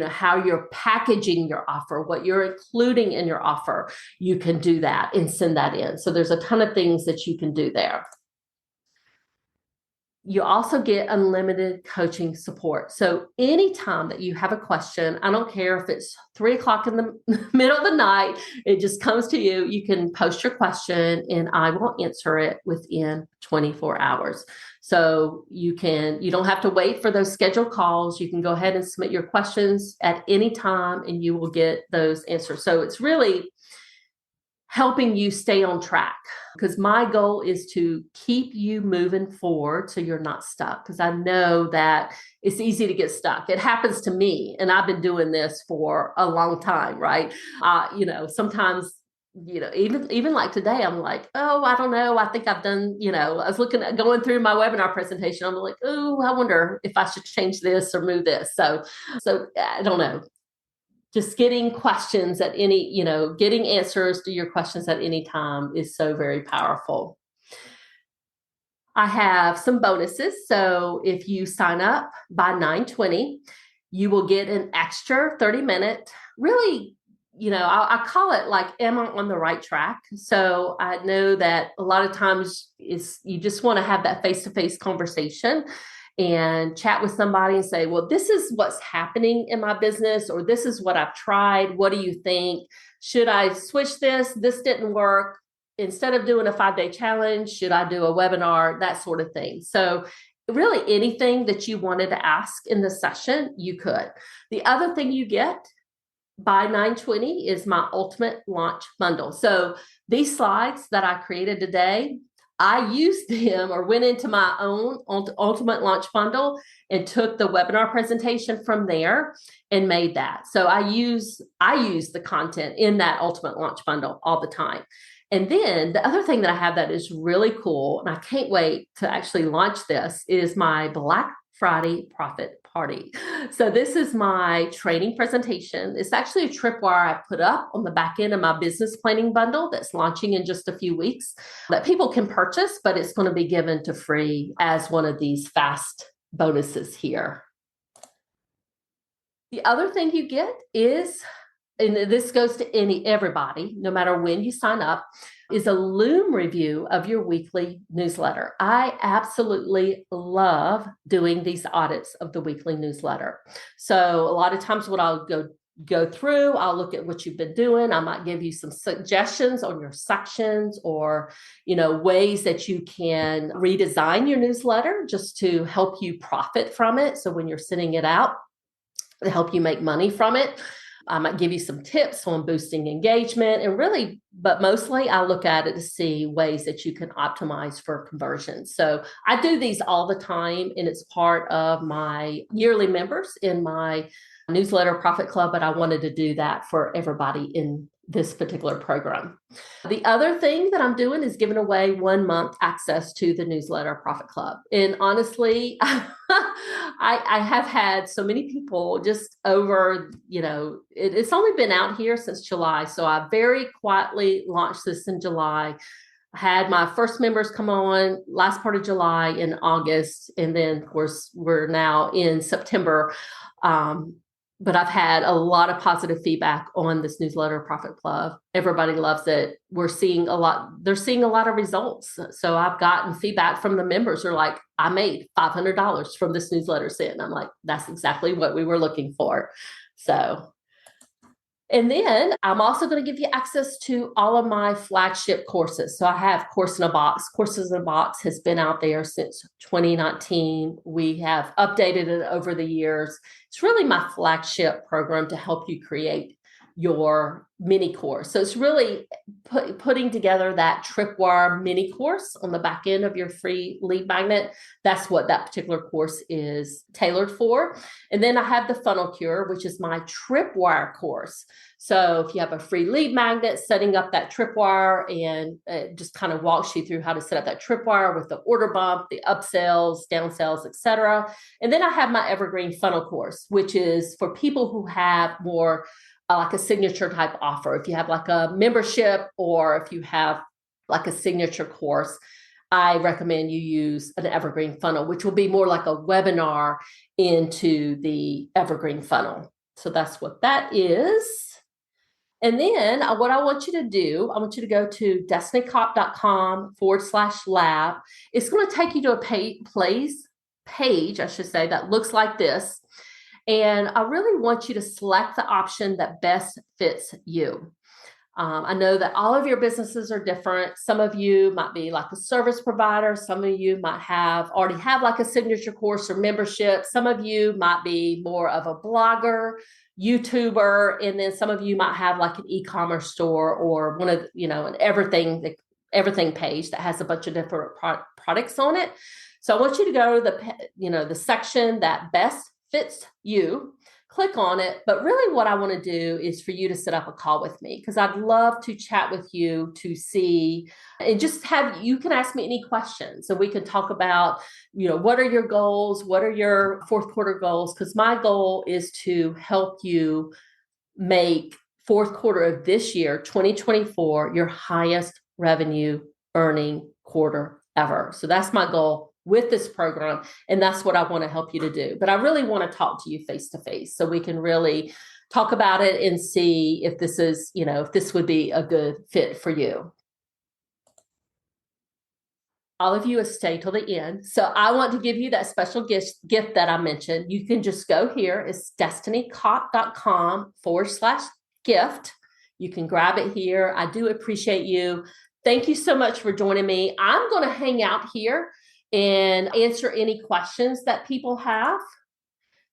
how you're packaging your offer, what you're including in your offer, you can do that and send that in. So there's a ton of things that you can do there. You also get unlimited coaching support. So anytime that you have a question, I don't care if it's 3:00 in the middle of the night, it just comes to you. You can post your question and I will answer it within 24 hours. So you don't have to wait for those scheduled calls. You can go ahead and submit your questions at any time and you will get those answers. So it's really helping you stay on track, because my goal is to keep you moving forward so you're not stuck, because I know that it's easy to get stuck. It happens to me, and I've been doing this for a long time, right? Sometimes, even like today, I'm like, oh, I don't know. I think I've done, I was going through my webinar presentation. I'm like, oh, I wonder if I should change this or move this. So I don't know. Just getting questions at getting answers to your questions at any time is so very powerful. I have some bonuses. So if you sign up by 9/20, you will get an extra 30-minute, really, I call it like, am I on the right track? So I know that a lot of times you just want to have that face-to-face conversation and chat with somebody and say, well, this is what's happening in my business, or this is what I've tried. What do you think? Should I switch this? This didn't work. Instead of doing a 5-day challenge, should I do a webinar? That sort of thing. So really anything that you wanted to ask in the session, you could. The other thing you get by 9/20 is my ultimate launch bundle. So these slides that I created today, I used them or went into my own ultimate launch bundle and took the webinar presentation from there and made that. So I use the content in that ultimate launch bundle all the time. And then the other thing that I have that is really cool, and I can't wait to actually launch this, is my Black Friday Profit Party. So this is my training presentation. It's actually a tripwire I put up on the back end of my business planning bundle that's launching in just a few weeks that people can purchase, but it's going to be given to free as one of these fast bonuses here. The other thing you get is, and this goes to everybody, no matter when you sign up, is a Loom review of your weekly newsletter. I absolutely love doing these audits of the weekly newsletter. So a lot of times what I'll go through, I'll look at what you've been doing. I might give you some suggestions on your sections or, ways that you can redesign your newsletter just to help you profit from it. So when you're sending it out, to help you make money from it. I might give you some tips on boosting engagement but mostly I look at it to see ways that you can optimize for conversion. So I do these all the time, and it's part of my yearly members in my newsletter profit club, but I wanted to do that for everybody in this particular program. The other thing that I'm doing is giving away 1 month access to the newsletter profit club. And honestly, I have had so many people just over, it's only been out here since July. So I very quietly launched this in July. I had my first members come on last part of July and August. And then of course we're now in September. But I've had a lot of positive feedback on this newsletter profit club. Everybody loves it. They're seeing a lot of results. So I've gotten feedback from the members who are like, I made $500 from this newsletter sent. I'm like, that's exactly what we were looking for. So, and then I'm also going to give you access to all of my flagship courses. So I have Course in a Box. Courses in a Box has been out there since 2019. We have updated it over the years. It's really my flagship program to help you create your mini course. So it's really putting together that tripwire mini course on the back end of your free lead magnet. That's what that particular course is tailored for. And then I have the funnel cure, which is my tripwire course. So if you have a free lead magnet, setting up that tripwire, and it just kind of walks you through how to set up that tripwire with the order bump, the upsells, downsells, etc. And then I have my evergreen funnel course, which is for people who have more like a signature type offer. If you have like a membership, or if you have like a signature course, I recommend you use an evergreen funnel, which will be more like a webinar into the evergreen funnel. So that's what that is. And then what I want you to do, I want you to go to destinycop.com/lab. It's going to take you to a page, I should say, that looks like this. And I really want you to select the option that best fits you. I know that all of your businesses are different. Some of you might be like a service provider. Some of you might already have like a signature course or membership. Some of you might be more of a blogger, YouTuber, and then some of you might have like an e-commerce store or one of, an everything page that has a bunch of different products on it. So I want you to go to the section that best fits you. Click on it. But really what I want to do is for you to set up a call with me, because I'd love to chat with you to see and just you can ask me any questions. So we can talk about, what are your goals? What are your fourth quarter goals? Because my goal is to help you make fourth quarter of this year, 2024, your highest revenue earning quarter ever. So that's my goal with this program. And that's what I want to help you to do. But I really want to talk to you face to face so we can really talk about it and see if this is, if this would be a good fit for you. All of you have stayed till the end. So I want to give you that special gift that I mentioned. You can just go here. It's destinycop.com/gift. You can grab it here. I do appreciate you. Thank you so much for joining me. I'm going to hang out here and answer any questions that people have.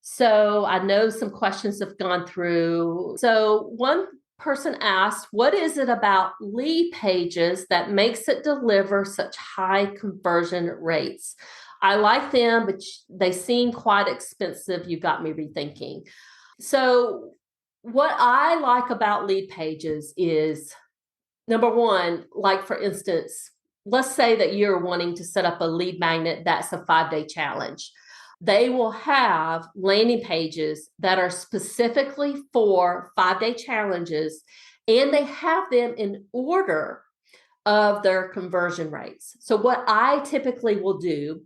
So I know some questions have gone through. So one person asked, what is it about lead pages that makes it deliver such high conversion rates? I like them, but they seem quite expensive. You got me rethinking. So what I like about lead pages is, number one, like for instance, let's say that you're wanting to set up a lead magnet that's a 5-day challenge. They will have landing pages that are specifically for 5-day challenges, and they have them in order of their conversion rates. So what I typically will do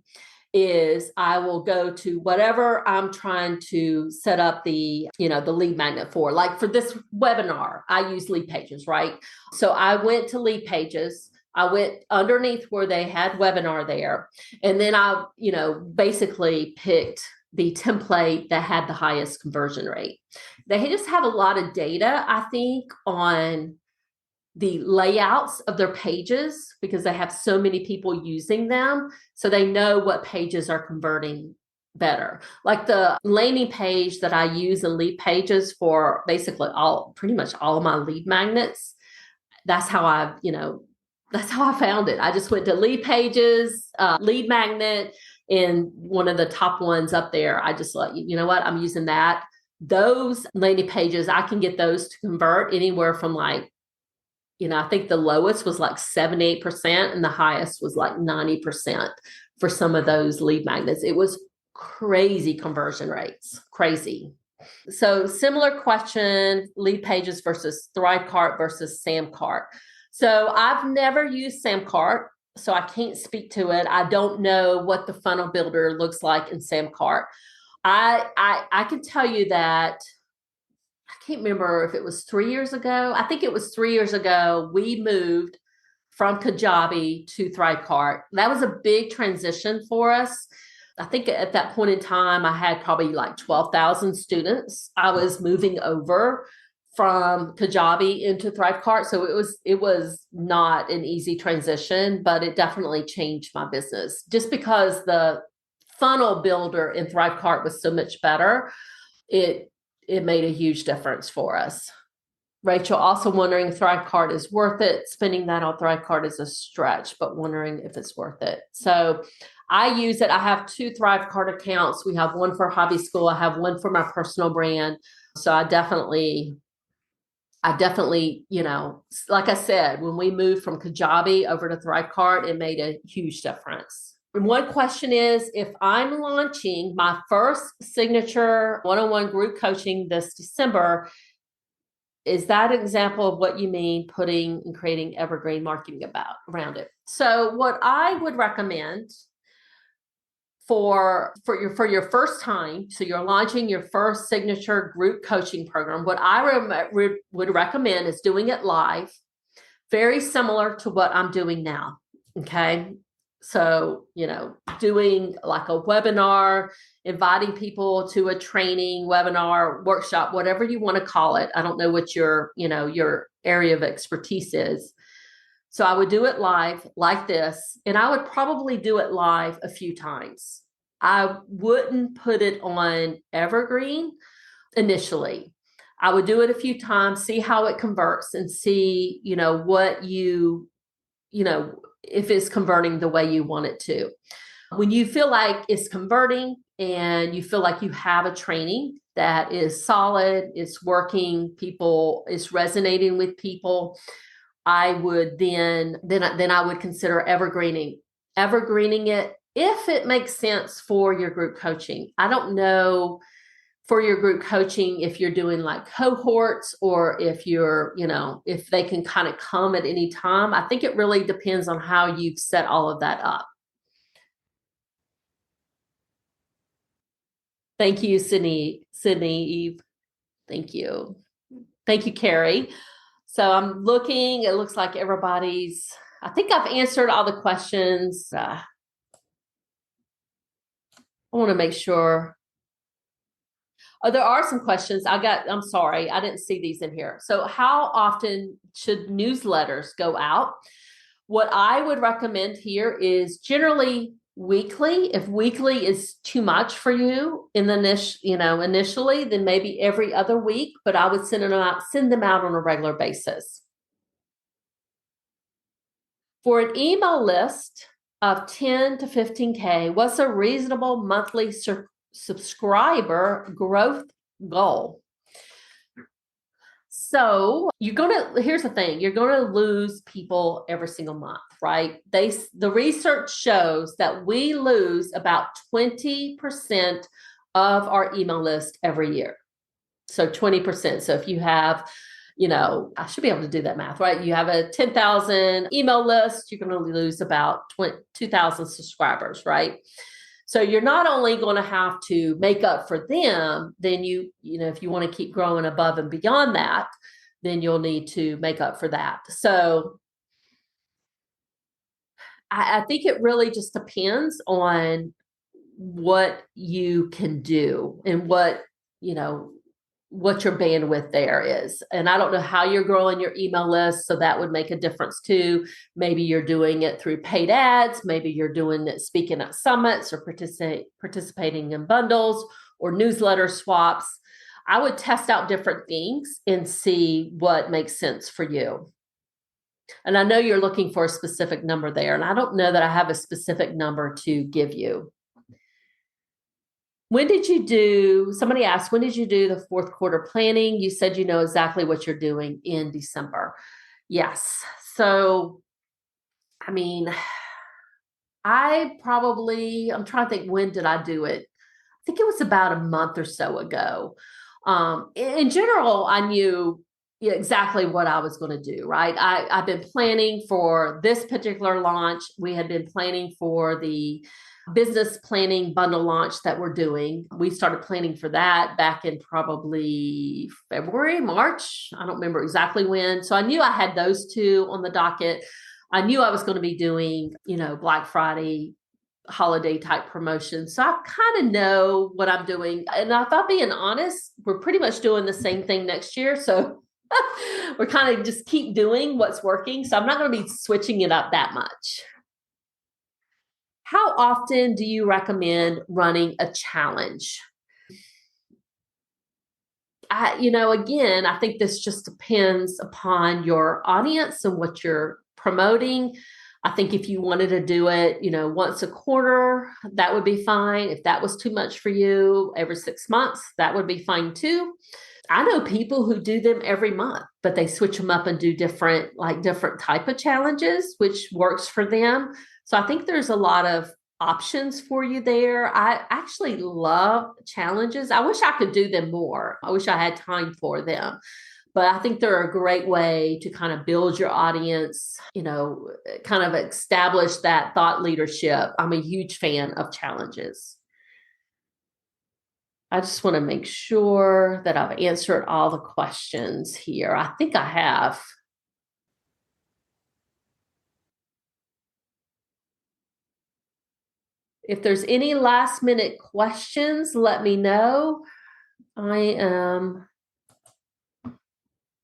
is I will go to whatever I'm trying to set up the lead magnet for. Like for this webinar, I use lead pages, right? So I went to lead pages. I went underneath where they had webinar there. And then I, basically picked the template that had the highest conversion rate. They just have a lot of data, I think, on the layouts of their pages because they have so many people using them. So they know what pages are converting better. Like the landing page that I use in lead pages for basically pretty much all of my lead magnets. That's how I found it. I just went to lead pages, lead magnet, and one of the top ones up there. I just like, you know what, I'm using that. Those landing pages, I can get those to convert anywhere from like, I think the lowest was like 78% and the highest was like 90% for some of those lead magnets. It was crazy conversion rates, crazy. So similar question, lead pages versus ThriveCart versus Samcart. So I've never used Samcart, so I can't speak to it. I don't know what the funnel builder looks like in Samcart. I can tell you that I can't remember if it was 3 years ago. I think it was 3 years ago. We moved from Kajabi to ThriveCart. That was a big transition for us. I think at that point in time, I had probably like 12,000 students. I was moving over from Kajabi into ThriveCart. So it was not an easy transition, but it definitely changed my business just because the funnel builder in ThriveCart was so much better. It made a huge difference for us. Rachel, also wondering if Thrive Card is worth it. Spending that on Thrive Card is a stretch, but wondering if it's worth it. So I use it. I have 2 Thrive Card accounts. We have one for Hobby School. I have one for my personal brand. So I definitely, like I said, when we moved from Kajabi over to Thrive Card, it made a huge difference. And one question is, if I'm launching my first signature one-on-one group coaching this December, is that an example of what you mean putting and creating evergreen marketing around it? So what I would recommend for your first time, so you're launching your first signature group coaching program, what I would recommend is doing it live, very similar to what I'm doing now. Okay. So, doing like a webinar, inviting people to a training, webinar, workshop, whatever you want to call it. I don't know what your area of expertise is. So I would do it live like this, and I would probably do it live a few times. I wouldn't put it on evergreen initially. I would do it a few times, see how it converts, and see, what if it's converting the way you want it to. When you feel like it's converting and you feel like you have a training that is solid, it's working, it's resonating with people, I would then I would consider evergreening it if it makes sense for your group coaching. I don't know for your group coaching if you're doing like cohorts or if you're, if they can kind of come at any time. I think it really depends on how you've set all of that up. Thank you, Sydney Eve. Thank you. Thank you, Carrie. So I'm looking, it looks like I think I've answered all the questions. I want to make sure. Oh, there are some questions. I'm sorry, I didn't see these in here. So how often should newsletters go out? What I would recommend here is generally weekly. If weekly is too much for you initially, then maybe every other week, but I would send them out on a regular basis. For an email list of 10 to 15K, what's a reasonable monthly subscriber growth goal? So here's the thing, you're going to lose people every single month, right? The research shows that we lose about 20% of our email list every year. So 20%. So if you have, I should be able to do that math, right? You have a 10,000 email list, you're going to lose about 2,000 subscribers, right? So you're not only going to have to make up for them, then if you want to keep growing above and beyond that, then you'll need to make up for that. So I think it really just depends on what you can do and what your bandwidth there is. And I don't know how you're growing your email list, so that would make a difference too. Maybe you're doing it through paid ads. Maybe you're doing it speaking at summits or participating in bundles or newsletter swaps. I would test out different things and see what makes sense for you. And I know you're looking for a specific number there, and I don't know that I have a specific number to give you. Somebody asked, when did you do the fourth quarter planning? You said you know exactly what you're doing in December. Yes. So, I'm trying to think, when did I do it? I think it was about a month or so ago. In general, I knew exactly what I was going to do, right? I've been planning for this particular launch. We had been planning for the business planning bundle launch that we're doing. We started planning for that back in probably February, March. I don't remember exactly when. So I knew I had those two on the docket. I knew I was going to be doing, Black Friday holiday type promotions. So I kind of know what I'm doing. And if I'm being honest, we're pretty much doing the same thing next year. So we're kind of just keep doing what's working. So I'm not going to be switching it up that much. How often do you recommend running a challenge? again, I think this just depends upon your audience and what you're promoting. I think if you wanted to do it, once a quarter, that would be fine. If that was too much for you, every 6 months, that would be fine too. I know people who do them every month, but they switch them up and do different type of challenges, which works for them. So I think there's a lot of options for you there. I actually love challenges. I wish I could do them more. I wish I had time for them. But I think they're a great way to kind of build your audience, kind of establish that thought leadership. I'm a huge fan of challenges. I just want to make sure that I've answered all the questions here. I think I have. If there's any last minute questions, let me know. I am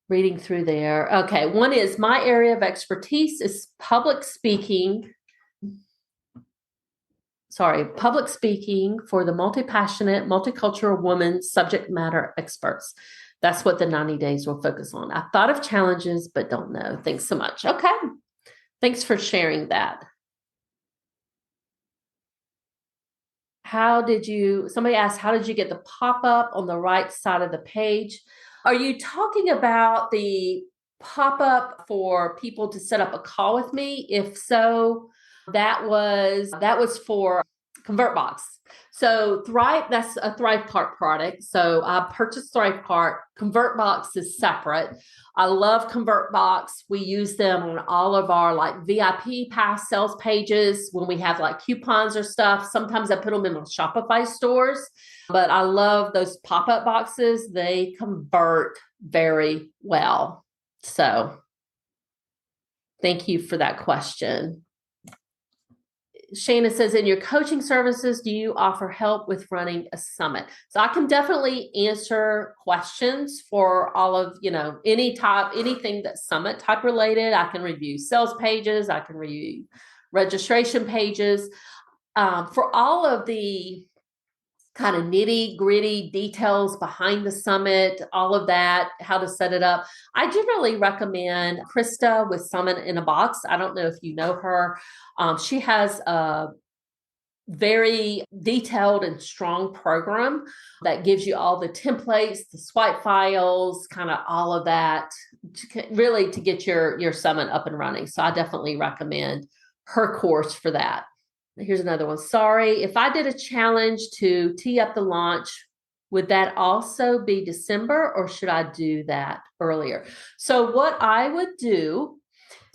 reading through there. Okay, one is my area of expertise is public speaking for the multi-passionate, multicultural women subject matter experts. That's what the 90 days will focus on. I thought of challenges, but don't know. Thanks so much. Okay. Thanks for sharing that. Somebody asked, how did you get the pop-up on the right side of the page? Are you talking about the pop-up for people to set up a call with me? If so, that was for ConvertBox. So that's a ThriveCart product. So I purchased ThriveCart. ConvertBox is separate. I love ConvertBox. We use them on all of our VIP pass sales pages when we have coupons or stuff. Sometimes I put them in my Shopify stores, but I love those pop-up boxes. They convert very well. So thank you for that question. Shana says, in your coaching services, do you offer help with running a summit? So I can definitely answer questions for all of, anything that's summit type related. I can review sales pages. I can review registration pages. For all of the kind of nitty gritty details behind the summit, all of that, how to set it up, I generally recommend Krista with Summit in a Box. I don't know if you know her. She has a very detailed and strong program that gives you all the templates, the swipe files, kind of all of that, to get your summit up and running. So I definitely recommend her course for that. Here's another one. Sorry, if I did a challenge to tee up the launch, would that also be December or should I do that earlier? So what I would do,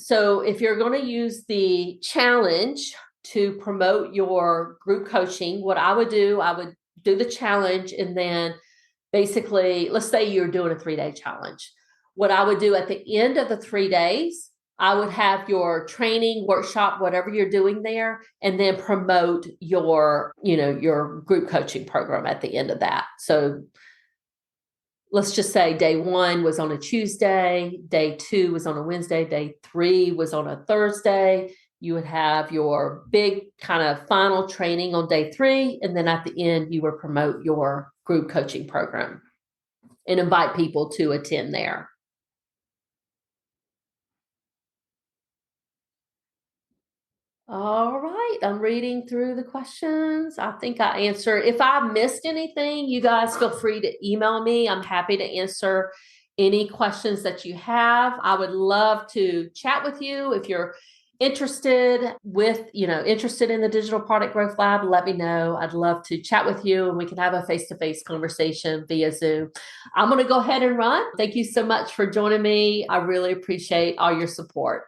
if you're going to use the challenge to promote your group coaching, what I would do the challenge, and then basically, let's say you're doing a 3-day challenge. What I would do at the end of the 3 days, I would have your training, workshop, whatever you're doing there, and then promote your group coaching program at the end of that. So let's just say day 1 was on a Tuesday, day 2 was on a Wednesday, day 3 was on a Thursday. You would have your big kind of final training on day 3. And then at the end, you would promote your group coaching program and invite people to attend there. All right. I'm reading through the questions. I think I answered. If I missed anything, you guys feel free to email me. I'm happy to answer any questions that you have. I would love to chat with you. If you're interested in the Digital Product Growth Lab, let me know. I'd love to chat with you and we can have a face-to-face conversation via Zoom. I'm going to go ahead and run. Thank you so much for joining me. I really appreciate all your support.